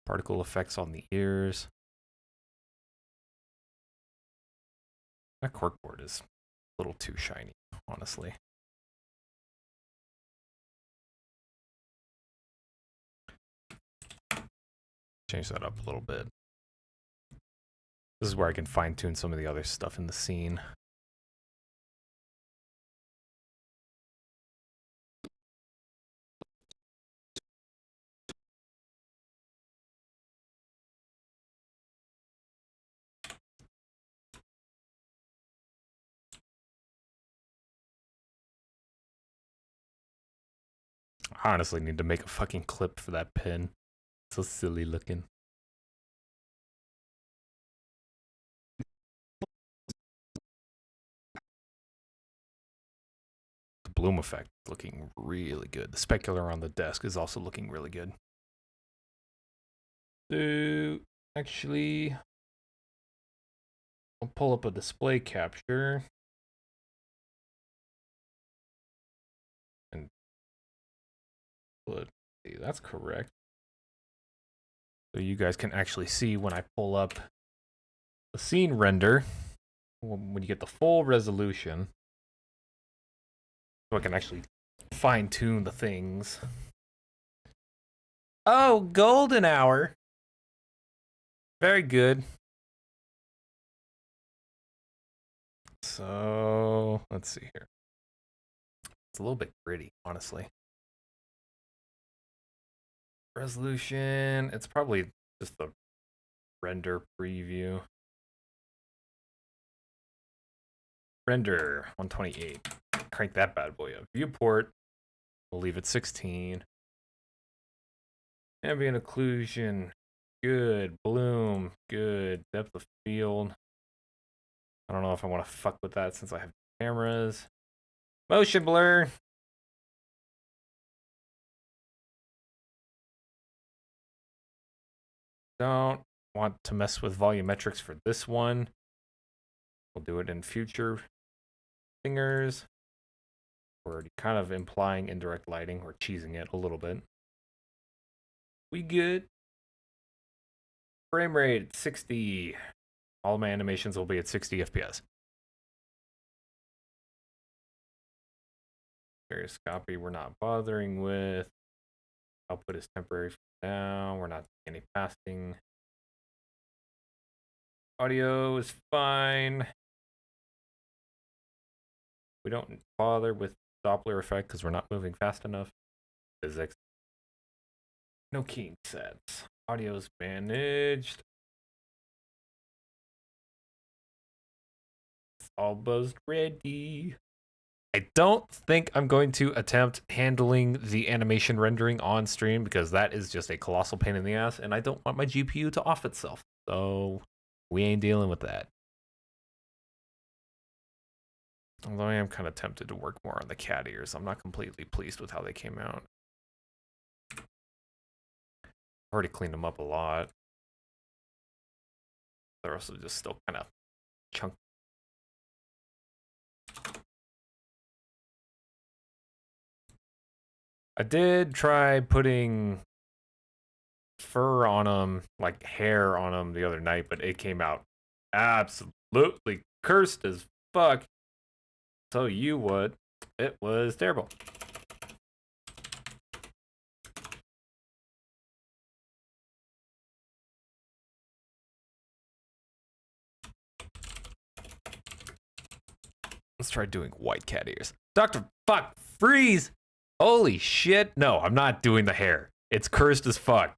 particle effects on the ears. That corkboard is a little too shiny, honestly. Change that up a little bit. This is where I can fine tune some of the other stuff in the scene. I honestly need to make a fucking clip for that pin. It's so silly looking. The bloom effect is looking really good. The specular on the desk is also looking really good. So, actually, I'll pull up a display capture. And let's see, that's correct. So you guys can actually see when I pull up the scene render, when you get the full resolution, so I can actually fine tune the things. Oh, golden hour. Very good. So let's see here. It's a little bit gritty, honestly. Resolution, it's probably just the render preview. Render 128. Crank that bad boy up. Viewport, we'll leave it 16. Ambient occlusion, good. Bloom, good. Depth of field. I don't know if I want to fuck with that since I have cameras. Motion blur. Don't want to mess with volumetrics for this one. We'll do it in future thingers. We're kind of implying indirect lighting or cheesing it a little bit. We good. Frame rate 60. All my animations will be at 60 FPS. Various copy we're not bothering with. Output is temporary for now. We're not doing any passing. Audio is fine. We don't bother with Doppler effect because we're not moving fast enough. Physics. No keying sets. Audio is managed. It's almost ready. I don't think I'm going to attempt handling the animation rendering on stream because that is just a colossal pain in the ass and I don't want my GPU to off itself. So we ain't dealing with that. Although I am kind of tempted to work more on the cat ears. I'm not completely pleased with how they came out. I've already cleaned them up a lot. They're also just still kind of chunky. I did try putting fur on them, like hair on them the other night, but it came out absolutely cursed as fuck. Tell you what, it was terrible. Let's try doing white cat ears. Dr. Fuck, freeze! Holy shit. No, I'm not doing the hair. It's cursed as fuck.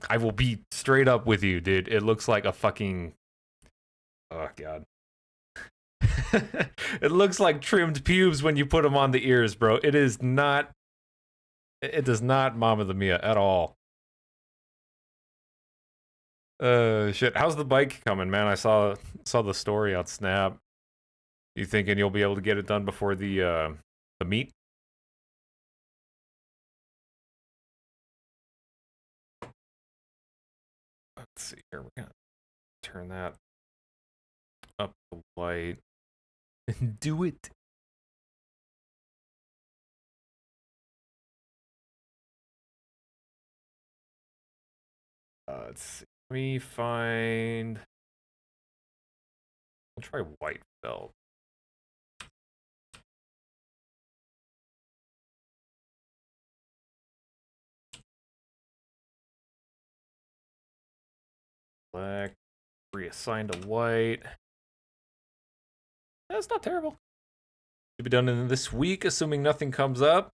I will be straight up with you, dude. It looks like a fucking... Oh, God. It looks like trimmed pubes when you put them on the ears, bro. It is not... It does not Mama the Mia at all. Shit. How's the bike coming, man? I saw the story on Snap. You thinking you'll be able to get it done before the meet? Let's see here. We're gonna turn that up the white. Do it. Let's see. Let me find. I'll try white felt. Black. Reassigned to white. That's not terrible. Should be done in this week, assuming nothing comes up.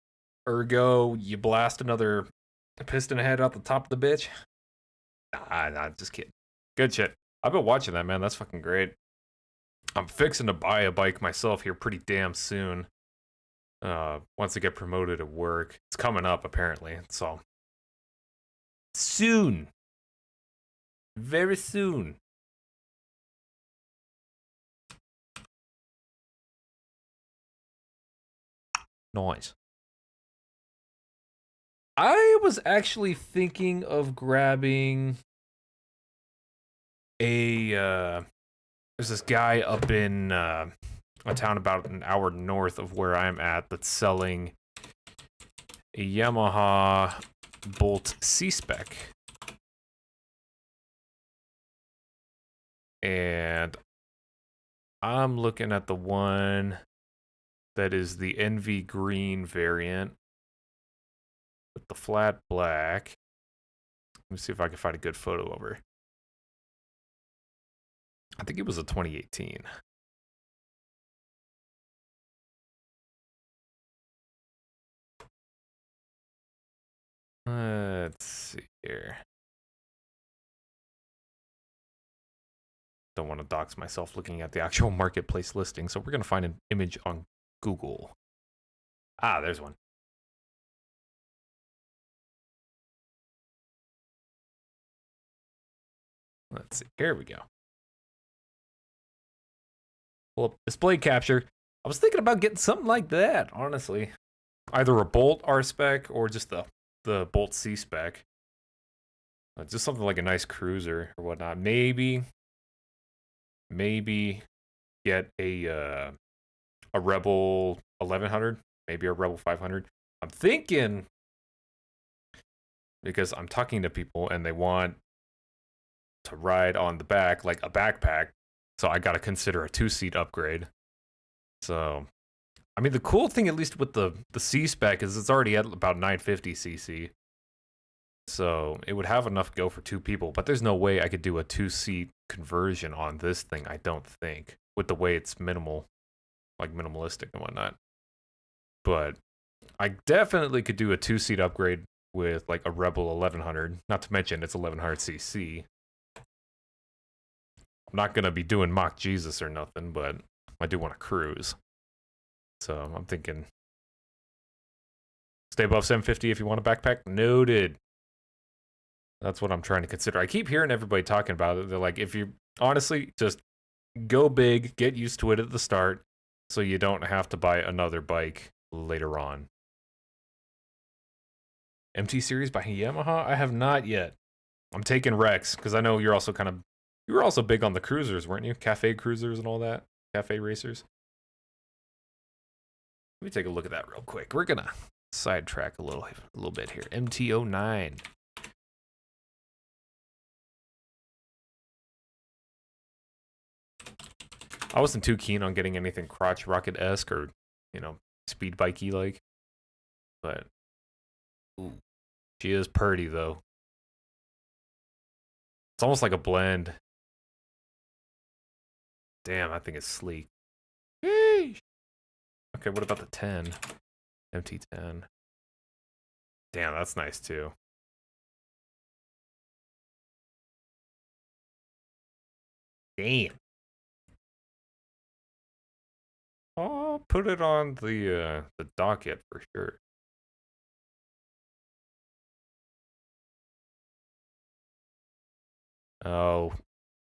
Ergo, you blast another piston head out the top of the bitch. Nah, just kidding. Good shit. I've been watching that, man. That's fucking great. I'm fixing to buy a bike myself here pretty damn soon. Once I get promoted at work. It's coming up, apparently. So, soon. Very soon. Nice. I was actually thinking of grabbing there's this guy up in a town about an hour north of where I'm at that's selling a Yamaha Bolt C-Spec. And I'm looking at the one that is the Envy Green variant with the flat black. Let me see if I can find a good photo of her. I think it was a 2018. Let's see here. Don't want to dox myself looking at the actual marketplace listing, so we're going to find an image on Google. Ah, there's one. Let's see. Here we go. Well, display capture. I was thinking about getting something like that, honestly. Either a Bolt R spec or just the Bolt C spec. Just something like a nice cruiser or whatnot. Maybe get a Rebel 1100, maybe a Rebel 500. I'm thinking because I'm talking to people and they want to ride on the back like a backpack, so I got to consider a 2-seat upgrade. So, I mean, the cool thing, at least with the C spec, is it's already at about 950 cc. So it would have enough go for 2 people, but there's no way I could do a 2-seat conversion on this thing, I don't think, with the way it's minimal, like minimalistic and whatnot. But I definitely could do a 2-seat upgrade with like a Rebel 1100, not to mention it's 1100cc. I'm not going to be doing Mach Jesus or nothing, but I do want to cruise. So I'm thinking stay above 750 if you want a backpack. Noted. That's what I'm trying to consider. I keep hearing everybody talking about it. They're like, if you honestly just go big, get used to it at the start so you don't have to buy another bike later on. MT Series by Yamaha? I have not yet. I'm taking Rex because I know you're also you were also big on the cruisers, weren't you? Cafe cruisers and all that? Cafe racers? Let me take a look at that real quick. We're gonna sidetrack a little bit here. MT09. I wasn't too keen on getting anything crotch rocket-esque or, speed bikey like. But ooh, she is purty though. It's almost like a blend. Damn, I think it's sleek. Yeesh. Okay, what about the 10? MT10. Damn, that's nice too. Damn. I'll put it on the docket for sure. Oh,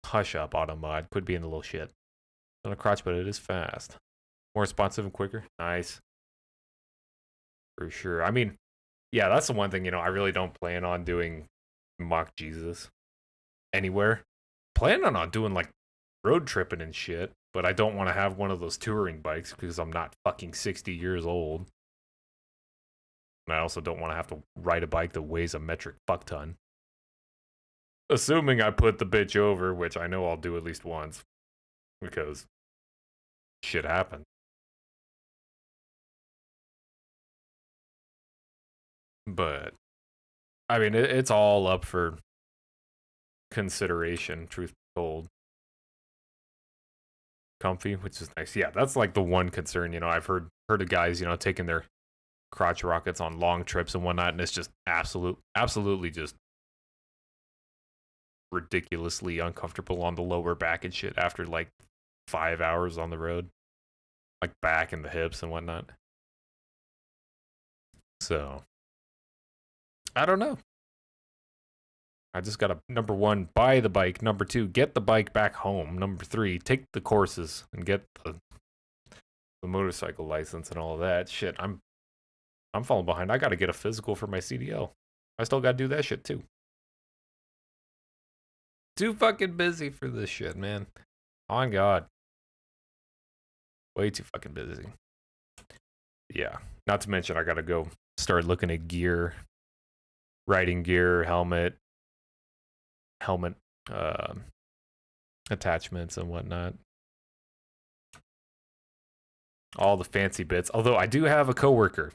hush up, Automod. Quit being a little shit. on a crotch, but it is fast. More responsive and quicker. Nice. For sure. I mean, yeah, that's the one thing, I really don't plan on doing mock Jesus anywhere. Planning on doing like road tripping and shit, but I don't want to have one of those touring bikes because I'm not fucking 60 years old. And I also don't want to have to ride a bike that weighs a metric fuck ton. Assuming I put the bitch over, which I know I'll do at least once because shit happens. But I mean, it's all up for consideration, truth be told. Comfy, which is nice. Yeah, that's like the one concern. I've heard of guys, taking their crotch rockets on long trips and whatnot, and it's just absolutely just ridiculously uncomfortable on the lower back and shit after like 5 hours on the road, like back and the hips and whatnot. So I don't know. I just gotta, number one, buy the bike. Number two, get the bike back home. Number three, take the courses and get the motorcycle license and all of that shit. I'm falling behind. I gotta get a physical for my CDL. I still gotta do that shit too. Too fucking busy for this shit, man. On God. Way too fucking busy. Yeah. Not to mention, I gotta go start looking at gear, riding gear, helmet, attachments and whatnot. All the fancy bits. Although I do have a coworker.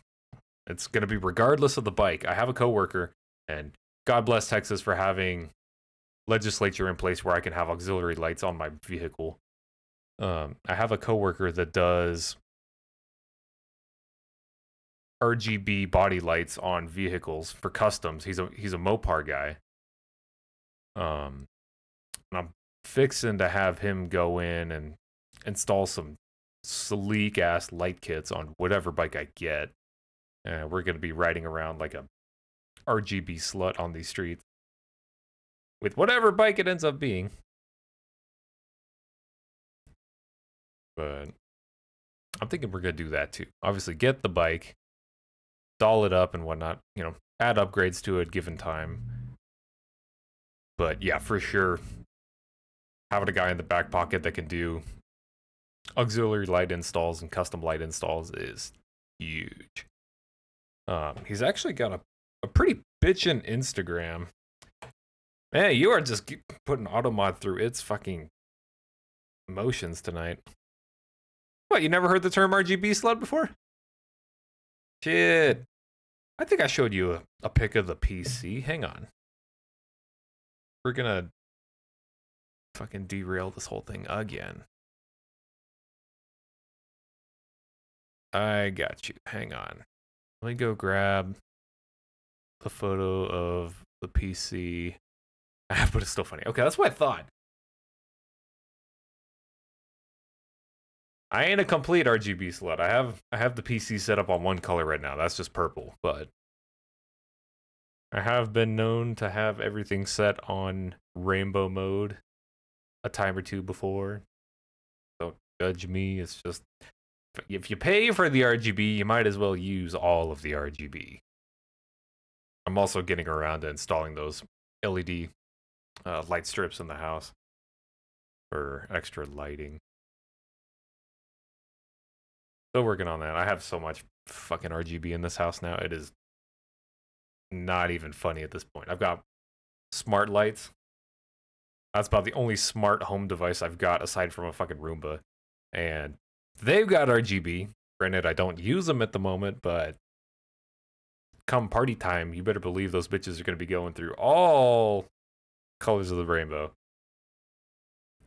It's gonna be regardless of the bike. I have a coworker, and God bless Texas for having legislature in place where I can have auxiliary lights on my vehicle. I have a coworker that does RGB body lights on vehicles for customs. He's a Mopar guy. And I'm fixing to have him go in and install some sleek ass light kits on whatever bike I get. And we're gonna be riding around like a RGB slut on these streets with whatever bike it ends up being. But I'm thinking we're gonna do that too. Obviously, get the bike, doll it up and whatnot. Add upgrades to it given time. But yeah, for sure, having a guy in the back pocket that can do auxiliary light installs and custom light installs is huge. He's actually got a pretty bitchin' Instagram. Man, you are just putting Automod through its fucking emotions tonight. What, you never heard the term RGB slut before? Shit. I think I showed you a pic of the PC. Hang on. We're gonna fucking derail this whole thing again. I got you. Hang on. Let me go grab the photo of the PC. But it's still funny. Okay, that's what I thought. I ain't a complete RGB slut. I have the PC set up on one color right now. That's just purple, but I have been known to have everything set on rainbow mode a time or two before. Don't judge me. It's just if you pay for the RGB, you might as well use all of the RGB. I'm also getting around to installing those LED light strips in the house for extra lighting. Still working on that. I have so much fucking RGB in this house now. It is not even funny at this point. I've got smart lights. That's about the only smart home device I've got aside from a fucking Roomba. And they've got RGB. Granted, I don't use them at the moment, but come party time, you better believe those bitches are going to be going through all colors of the rainbow.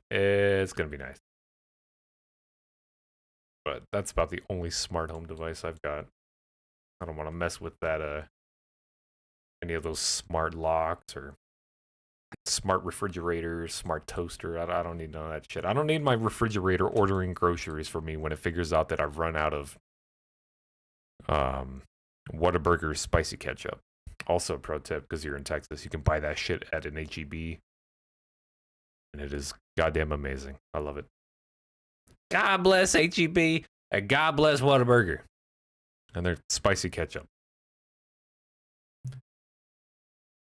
It's going to be nice. But that's about the only smart home device I've got. I don't want to mess with that, any of those smart locks or smart refrigerators, smart toaster. I don't need none of that shit. I don't need my refrigerator ordering groceries for me when it figures out that I've run out of Whataburger spicy ketchup. Also, pro tip, because you're in Texas, you can buy that shit at an HEB. And it is goddamn amazing. I love it. God bless HEB and God bless Whataburger and their spicy ketchup.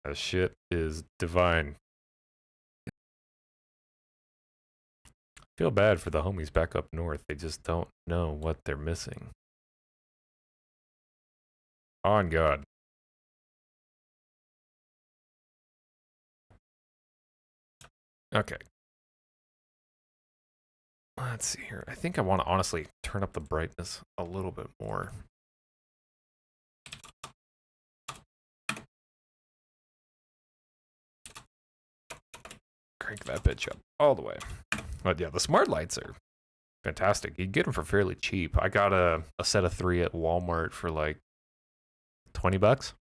That shit is divine. Feel bad for the homies back up north. They just don't know what they're missing. On God. Okay. Let's see here. I think I want to honestly turn up the brightness a little bit more. Crank that bitch up all the way. But yeah, the smart lights are fantastic. You get them for fairly cheap. I got a set of 3 at Walmart for like $20.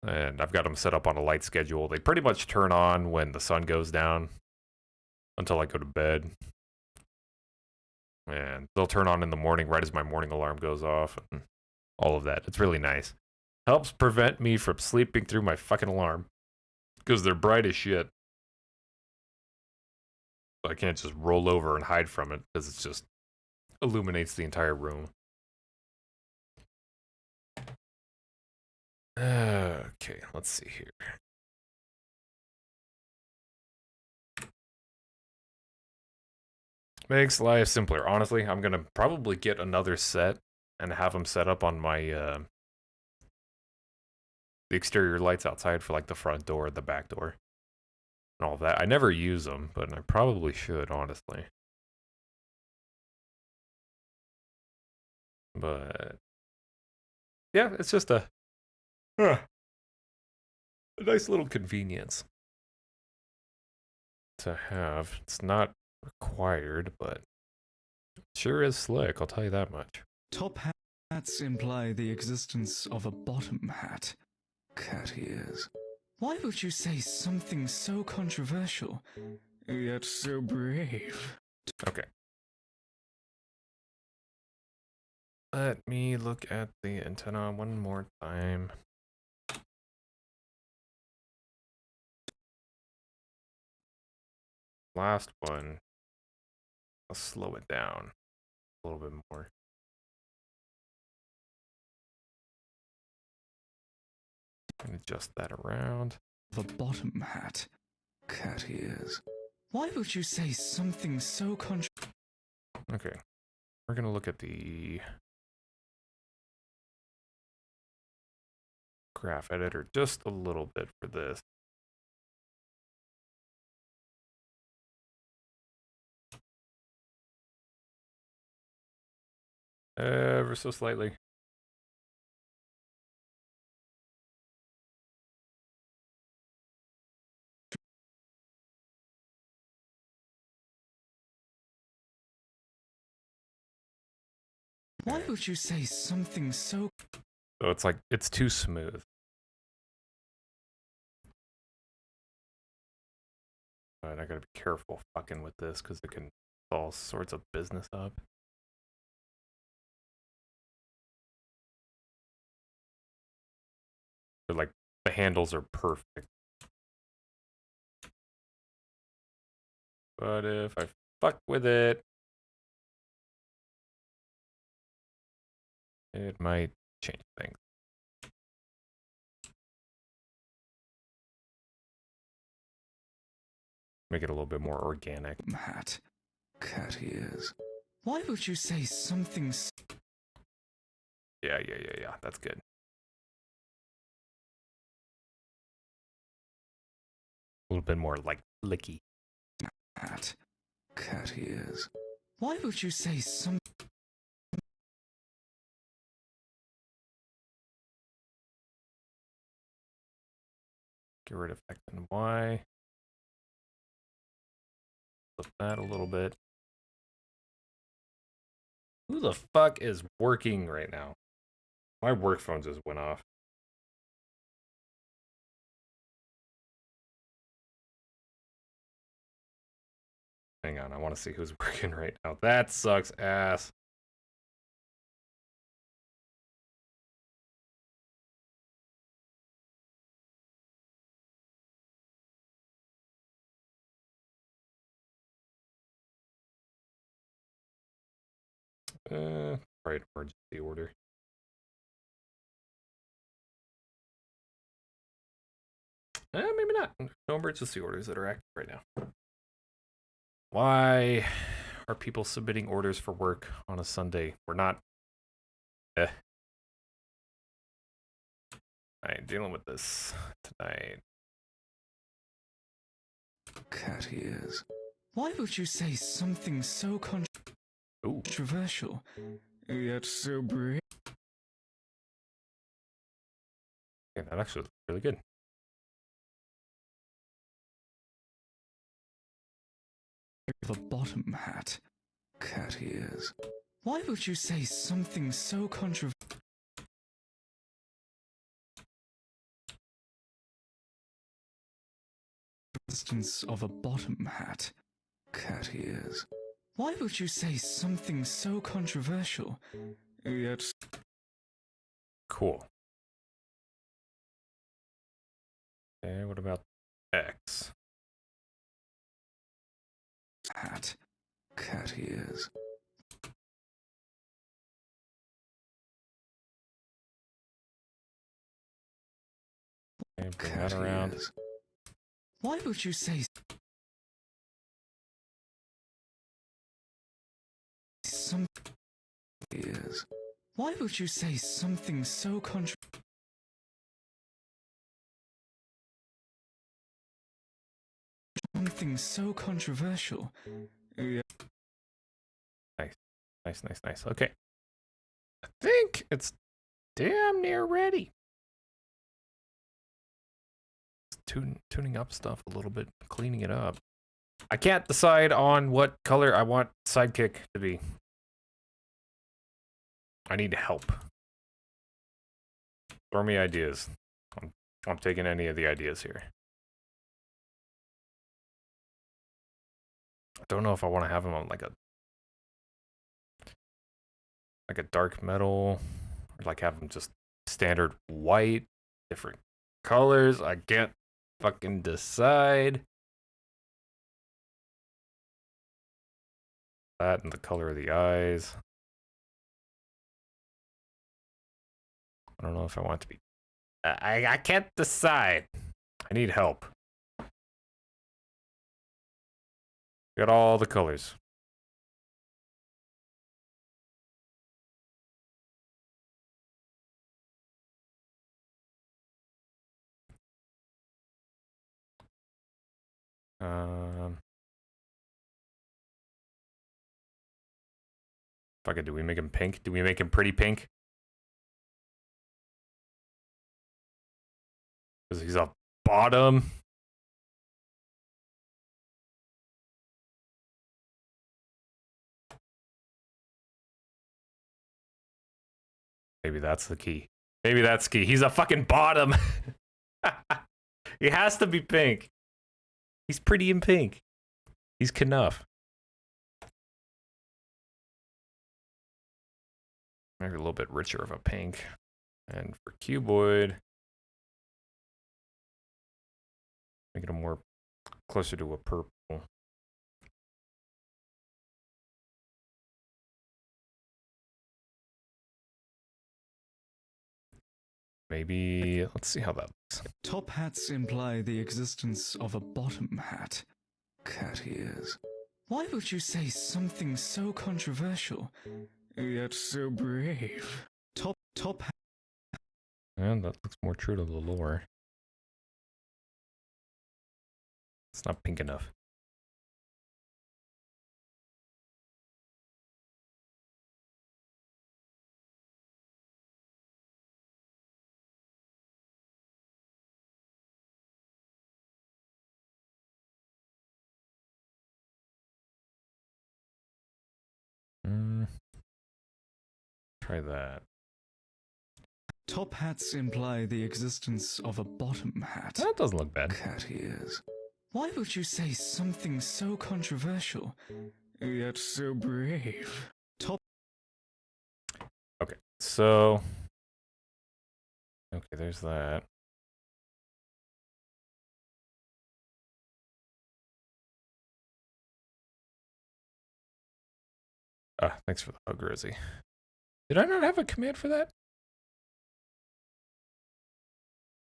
And I've got them set up on a light schedule. They pretty much turn on when the sun goes down until I go to bed. And they'll turn on in the morning right as my morning alarm goes off and all of that. It's really nice. Helps prevent me from sleeping through my fucking alarm because they're bright as shit. So I can't just roll over and hide from it because it just illuminates the entire room. Okay, let's see here. Makes life simpler. Honestly, I'm gonna probably get another set and have them set up on my the exterior lights outside for like the front door, the back door, and all of that. I never use them, but I probably should, honestly. But yeah, it's just a nice little convenience to have. It's not required, but it sure is slick, I'll tell you that much. Top hats imply the existence of a bottom hat. Cat ears. Why would you say something so controversial, yet so brave? Okay. Let me look at the antenna one more time. Last one, I'll slow it down a little bit more. And adjust that around. The bottom hat. Cat ears. Why would you say something so Okay, we're gonna look at the graph editor just a little bit for this. Ever so slightly. Why would you say something so... So it's like, it's too smooth. And I gotta be careful fucking with this because it can all sorts of business up. But like, the handles are perfect. But if I fuck with it, it might change things. Make it a little bit more organic. hat? Cat ears. Why would you say something Yeah, that's good. A little bit more like flicky. hat? Cat ears. Why would you say some... Get rid of X and Y. Flip that a little bit. Who the fuck is working right now? My work phone just went off. Hang on, I want to see who's working right now. That sucks ass. Probably an emergency order. Maybe not. No emergency orders that are active right now. Why are people submitting orders for work on a Sunday? We're not. I ain't dealing with this tonight. Cat ears. Why would you say something so Ooh, controversial, yet so brave? yeah, that actually looks really good. A bottom hat. Cat ears. Why would you say something so controversial? Existence of a bottom hat. Cat ears. Why would you say something so controversial, yet Cool. Okay, what about X? hat? Cat ears. Okay, bring Cat that around. ears. Why would you say some ears? Why would you say something so controversial? Yeah. Nice, nice, nice, nice. Okay, I think it's damn near ready. Tuning up stuff a little bit, cleaning it up. I can't decide on what color I want Sidekick to be. I need help. Throw me ideas. I'm taking any of the ideas here. I don't know if I want to have him on like a dark metal, or like have him just standard white, different colors. I can't fucking decide. That and the color of the eyes. I don't know if I want it to be. I can't decide. I need help. Got all the colors. Um, Fuck it. Do we make him pink? Do we make him pretty pink? Because he's a bottom. Maybe that's the key. Maybe that's key. He's a fucking bottom. He has to be pink. He's pretty in pink. He's Knuff. Maybe a little bit richer of a pink. And for Cuboid, make it a more closer to a purple. Maybe, let's see how that looks. Top hats imply the existence of a bottom hat. Cat ears. Why would you say something so controversial, yet so brave? Top hat. And that looks more true to the lore. It's not pink enough. Try that. Top hats imply the existence of a bottom hat. That doesn't look bad. Cat ears. Why would you say something so controversial, yet so brave? Okay, so. Okay, there's that. Ah, thanks for the hug, Rosie. Did I not have a command for that?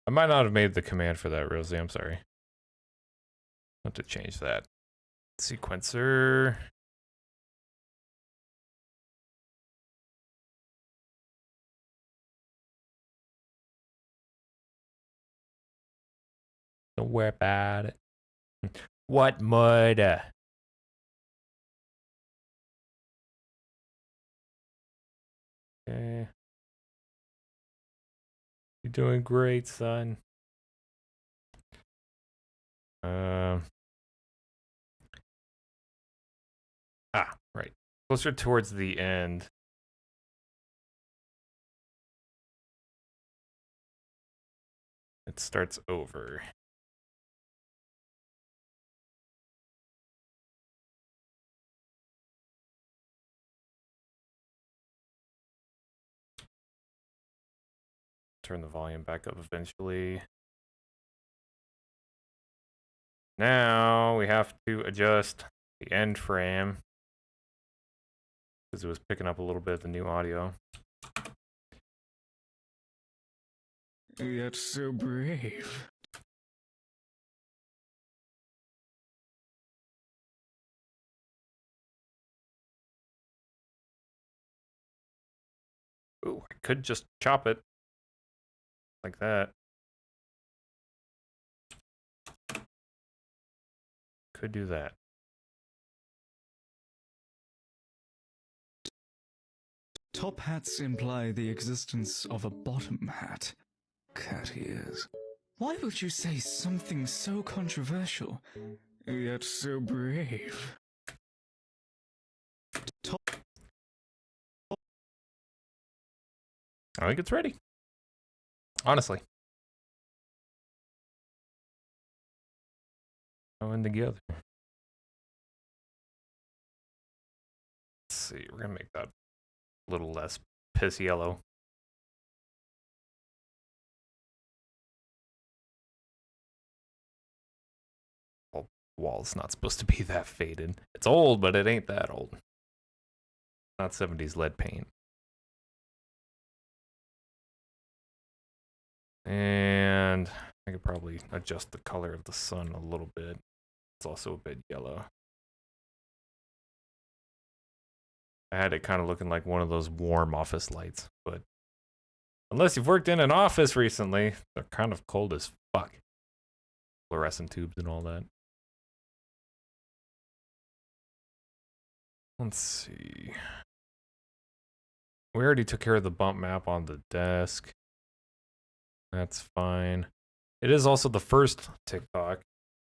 I might not have made the command for that, Rosie. I'm sorry. I have to change that. Sequencer. Don't worry about it. What mud? Okay. You're doing great, son. Um. Right. Closer towards the end. It starts over. Turn the volume back up eventually. Now we have to adjust the end frame because it was picking up a little bit of the new audio. Yet so brave. Ooh, I could just chop it like that. Could do that. Top hats imply the existence of a bottom hat. Cat ears. Why would you say something so controversial, yet so brave? Top I think it's ready. Honestly. Going together. Let's see. We're going to make that a little less piss yellow. Well, wall's not supposed to be that faded. It's old, but it ain't that old. Not 70s lead paint. And I could probably adjust the color of the sun a little bit. It's also a bit yellow. I had it kind of looking like one of those warm office lights, but unless you've worked in an office recently, they're kind of cold as fuck. Fluorescent tubes and all that. Let's see. We already took care of the bump map on the desk. That's fine. It is also the first TikTok,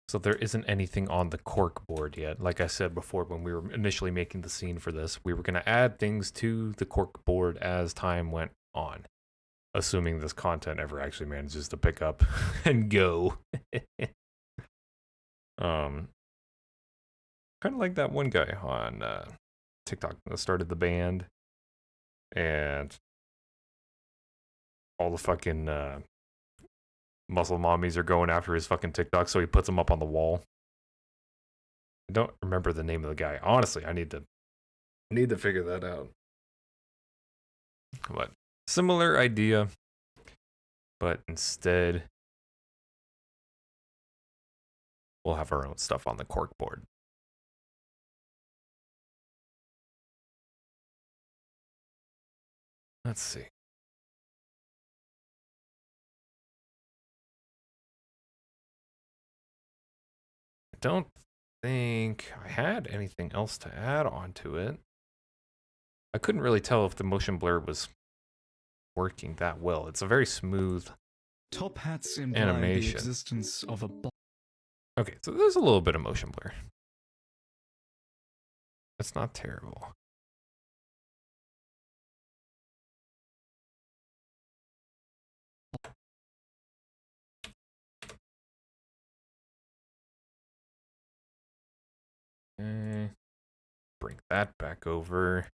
so there isn't anything on the cork board yet. Like I said before, when we were initially making the scene for this, we were going to add things to the cork board as time went on, assuming this content ever actually manages to pick up and go. Kind of like that one guy on TikTok that started the band, and all the fucking muscle mommies are going after his fucking TikTok, so he puts them up on the wall. I don't remember the name of the guy. Honestly, I need to figure that out. But similar idea, but instead we'll have our own stuff on the cork board. Let's see. I don't think I had anything else to add onto it. I couldn't really tell if the motion blur was working that well. It's a very smooth top hats imply animation. the existence of a Okay, so there's a little bit of motion blur. That's not terrible. Okay. Bring that back over.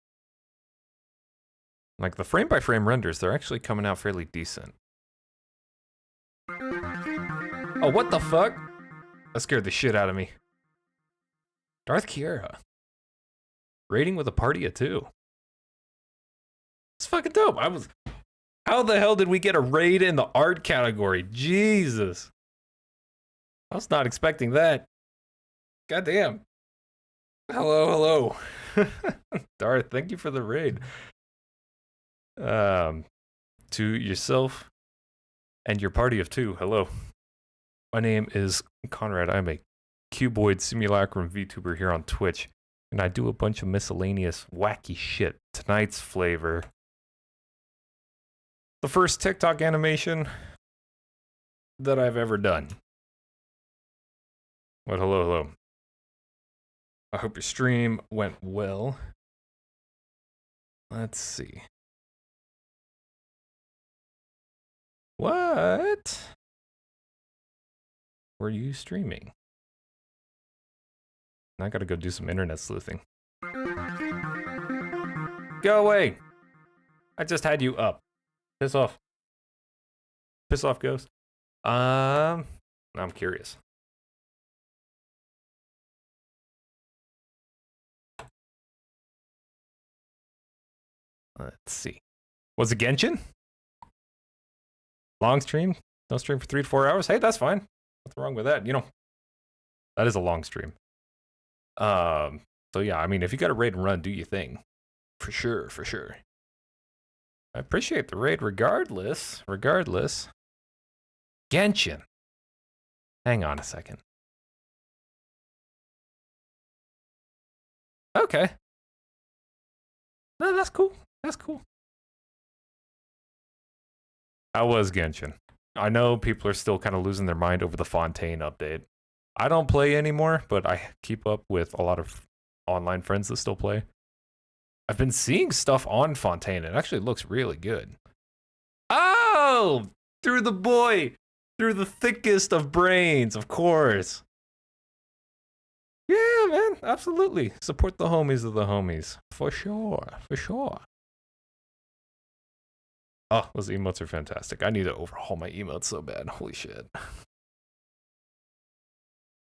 Like the frame by frame renders, they're actually coming out fairly decent. Oh, what the fuck? That scared the shit out of me. Darth Kiera. Raiding with a party of 2. It's fucking dope. How the hell did we get a raid in the art category? Jesus. I was not expecting that. Goddamn. Hello. Darth, thank you for the raid. To yourself and your party of 2, hello. My name is Conrad. I'm a cuboid simulacrum VTuber here on Twitch, and I do a bunch of miscellaneous wacky shit. Tonight's flavor: the first TikTok animation that I've ever done. Well, hello. I hope your stream went well. Let's see. What were you streaming? I gotta go do some internet sleuthing. Go away! I just had you up. Piss off. Piss off, ghost. I'm curious. Let's see. Was it Genshin? Long stream? No stream for 3 to 4 hours? Hey, that's fine. Nothing wrong with that. You know, that is a long stream. So yeah, I mean, if you got a raid and run, do your thing. For sure. I appreciate the raid regardless. Genshin. Hang on a second. Okay. No, that's cool. How was Genshin? I know people are still kind of losing their mind over the Fontaine update. I don't play anymore, but I keep up with a lot of online friends that still play. I've been seeing stuff on Fontaine. It actually looks really good. Oh! Through the thickest of brains, of course. Yeah, man, absolutely. Support the homies of the homies. For sure. Oh, those emotes are fantastic. I need to overhaul my emotes so bad. Holy shit.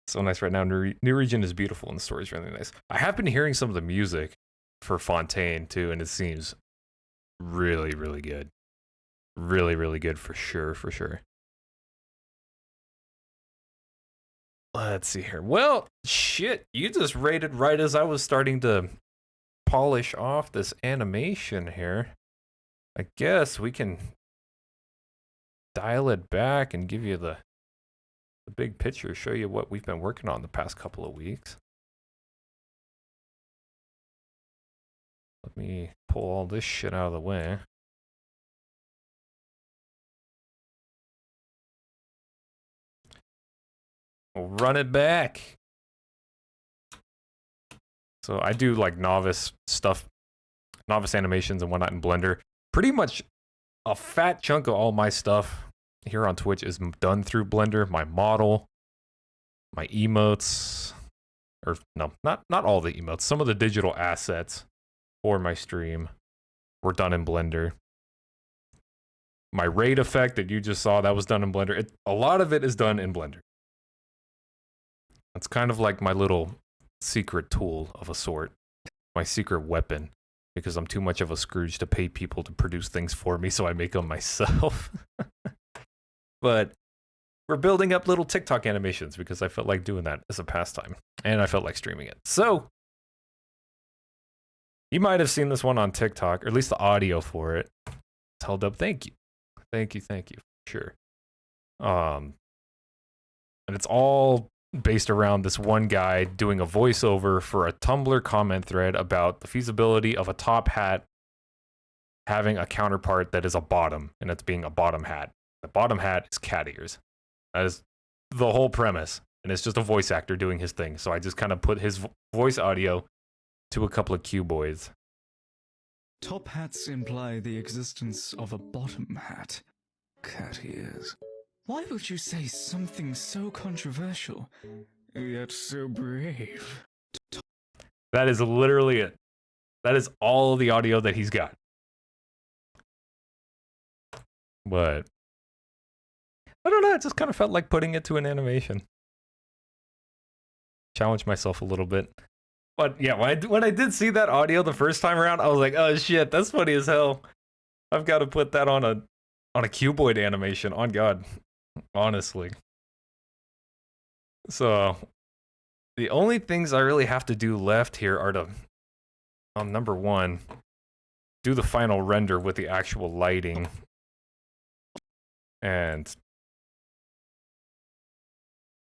So nice right now. New Region is beautiful and the story's really nice. I have been hearing some of the music for Fontaine too, and it seems really good. Really good for sure. Let's see here. Well, shit, you just raided right as I was starting to polish off this animation here. I guess we can dial it back and give you the big picture, show you what we've been working on the past couple of weeks. Let me pull all this shit out of the way. We'll run it back. So I do like novice stuff, novice animations and whatnot in Blender. Pretty much a fat chunk of all my stuff here on Twitch is done through Blender. My model, my emotes, or no, not all the emotes. Some of the digital assets for my stream were done in Blender. My raid effect that you just saw, that was done in Blender. A lot of it is done in Blender. It's kind of like my little secret tool of a sort, my secret weapon, because I'm too much of a Scrooge to pay people to produce things for me, so I make them myself. But we're building up little TikTok animations because I felt like doing that as a pastime, and I felt like streaming it. So you might have seen this one on TikTok, or at least the audio for it. It's held up. Thank you. Sure. And it's all based around this one guy doing a voiceover for a Tumblr comment thread about the feasibility of a top hat having a counterpart that is a bottom, and it's being a bottom hat. The bottom hat is cat ears. That is the whole premise, and it's just a voice actor doing his thing. So I just kind of put his voice audio to a couple of cuboids. Top hats imply the existence of a bottom hat. Cat ears. Why would you say something so controversial, yet so brave? That is literally it. That is all the audio that he's got. But I don't know, it just kind of felt like putting it to an animation. Challenge myself a little bit. But yeah, when I did see that audio the first time around, I was like, oh shit, that's funny as hell. I've got to put that on a cuboid animation. On God, honestly. So the only things I really have to do left here are to, number one, do the final render with the actual lighting, and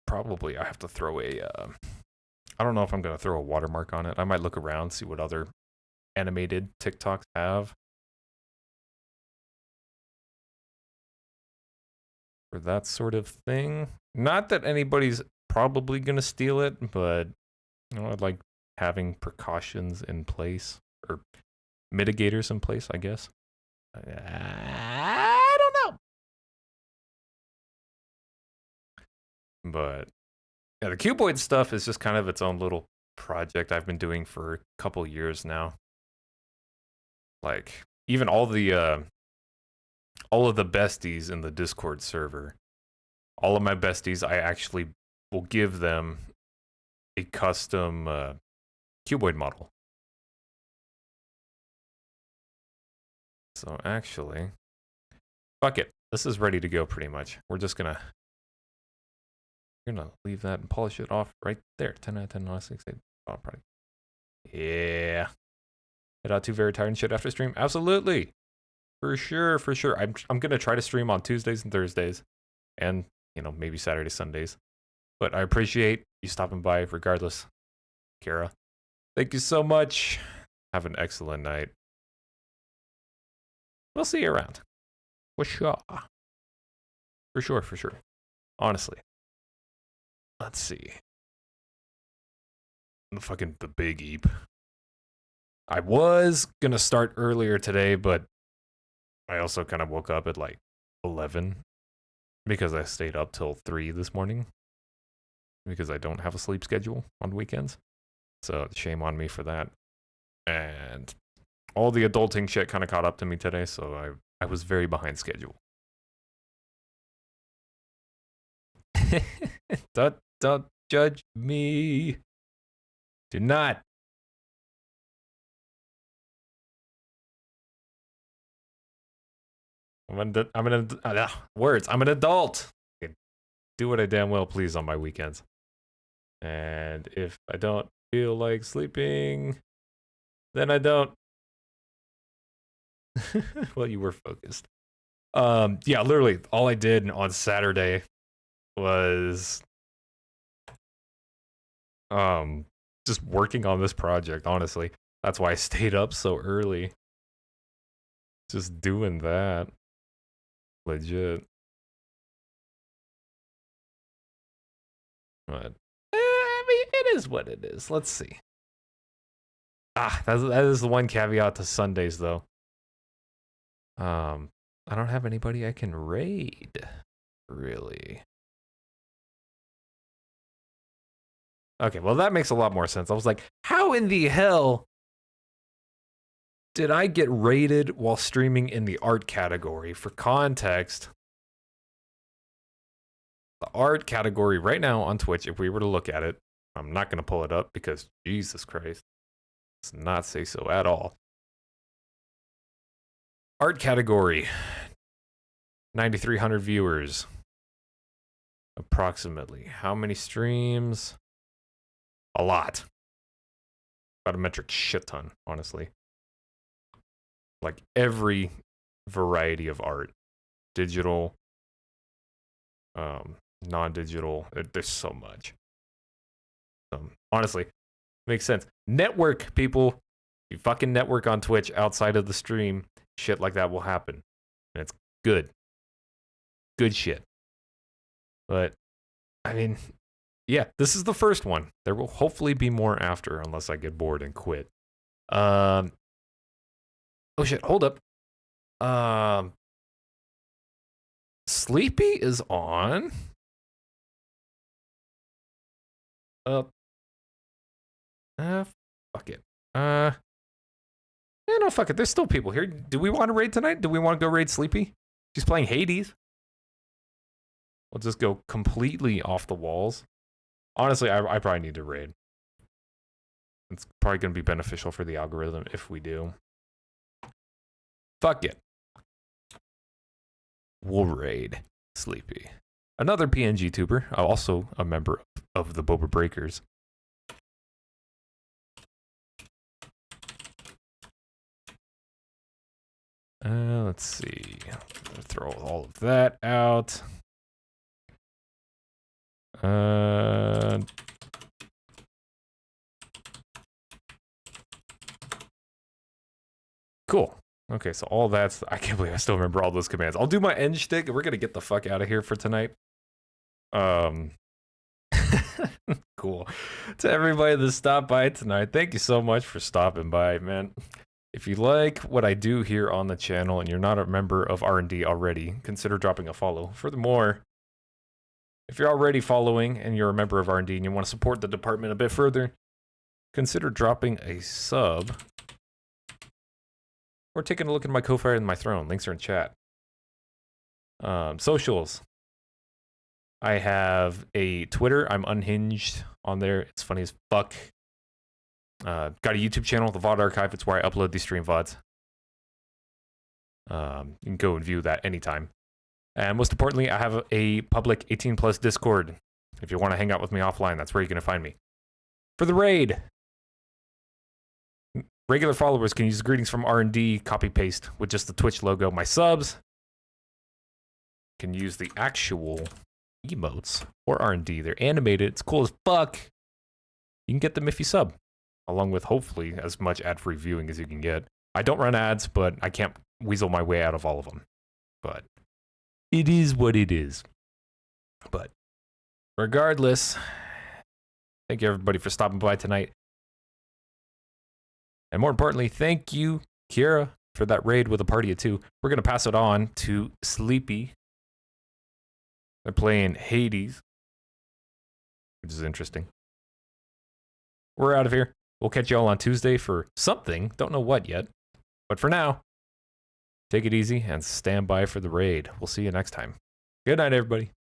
probably I have to throw a. I don't know if I'm gonna throw a watermark on it. I might look around, see what other animated TikToks have for that sort of thing. Not that anybody's probably gonna steal it, but I'd like having precautions in place or mitigators in place, I guess. I don't know. But yeah, the cuboid stuff is just kind of its own little project I've been doing for a couple years now. Like even all of the besties in the Discord server, all of my besties, I actually will give them a custom cuboid model. So actually, fuck it. This is ready to go pretty much. We're just gonna leave that and polish it off right there. 10 out of 10, 6, 8. Oh, product. Yeah. Head out too very tired and shit after stream. Absolutely. For sure, for sure. I'm gonna try to stream on Tuesdays and Thursdays, and maybe Saturday, Sundays. But I appreciate you stopping by regardless, Kara. Thank you so much. Have an excellent night. We'll see you around. For sure. For sure, for sure. Honestly. Let's see. The big eep. I was gonna start earlier today, but I also kind of woke up at like 11 because I stayed up till 3 this morning because I don't have a sleep schedule on weekends. So shame on me for that. And all the adulting shit kind of caught up to me today, so I was very behind schedule. Don't judge me. Do not. I'm an adult. I do what I damn well please on my weekends. And if I don't feel like sleeping, then I don't. Well, you were focused. Yeah, literally all I did on Saturday was just working on this project, honestly. That's why I stayed up so early. Just doing that. Legit. But I mean, it is what it is. Let's see. That is the one caveat to Sundays though. I don't have anybody I can raid, really. Okay, well that makes a lot more sense. I was like, how in the hell did I get rated while streaming in the art category? For context, the art category right now on Twitch, if we were to look at it, I'm not going to pull it up because Jesus Christ, let's not say so at all. Art category, 9,300 viewers, approximately. How many streams? A lot. About a metric shit ton, honestly. Like every variety of art, digital, non-digital. There's so much. Honestly, makes sense. Network, people. You fucking network on Twitch outside of the stream, shit like that will happen. And it's good. Good shit. But, I mean, yeah, this is the first one. There will hopefully be more after, unless I get bored and quit. Oh shit, hold up. Sleepy is on. Fuck it. No, fuck it. There's still people here. Do we want to raid tonight? Do we want to go raid Sleepy? She's playing Hades. We'll just go completely off the walls. Honestly, I probably need to raid. It's probably going to be beneficial for the algorithm if we do. Fuck it. We'll raid Sleepy. Another PNG tuber, also a member of the Boba Breakers. Let's see. Throw all of that out. Cool. Okay, so all that's... I can't believe I still remember all those commands. I'll do my end shtick, and we're going to get the fuck out of here for tonight. Cool. To everybody that stopped by tonight, thank you so much for stopping by, man. If you like what I do here on the channel and you're not a member of R&D already, consider dropping a follow. Furthermore, if you're already following and you're a member of R&D and you want to support the department a bit further, consider dropping a sub or taking a look at my Ko-Fi and my throne. Links are in chat. Socials. I have a Twitter. I'm unhinged on there. It's funny as fuck. Got a YouTube channel, the VOD Archive. It's where I upload these stream VODs. You can go and view that anytime. And most importantly, I have a public 18 plus Discord. If you want to hang out with me offline, that's where you're going to find me. For the raid, regular followers can use greetings from R&D, copy paste with just the Twitch logo. My subs can use the actual emotes or R&D. They're animated. It's cool as fuck. You can get them if you sub, along with hopefully as much ad-free viewing as you can get. I don't run ads, but I can't weasel my way out of all of them. But it is what it is. But regardless, thank you everybody for stopping by tonight. And more importantly, thank you, Kira, for that raid with a party of 2. We're going to pass it on to Sleepy. They're playing Hades, which is interesting. We're out of here. We'll catch y'all on Tuesday for something. Don't know what yet. But for now, take it easy and stand by for the raid. We'll see you next time. Good night, everybody.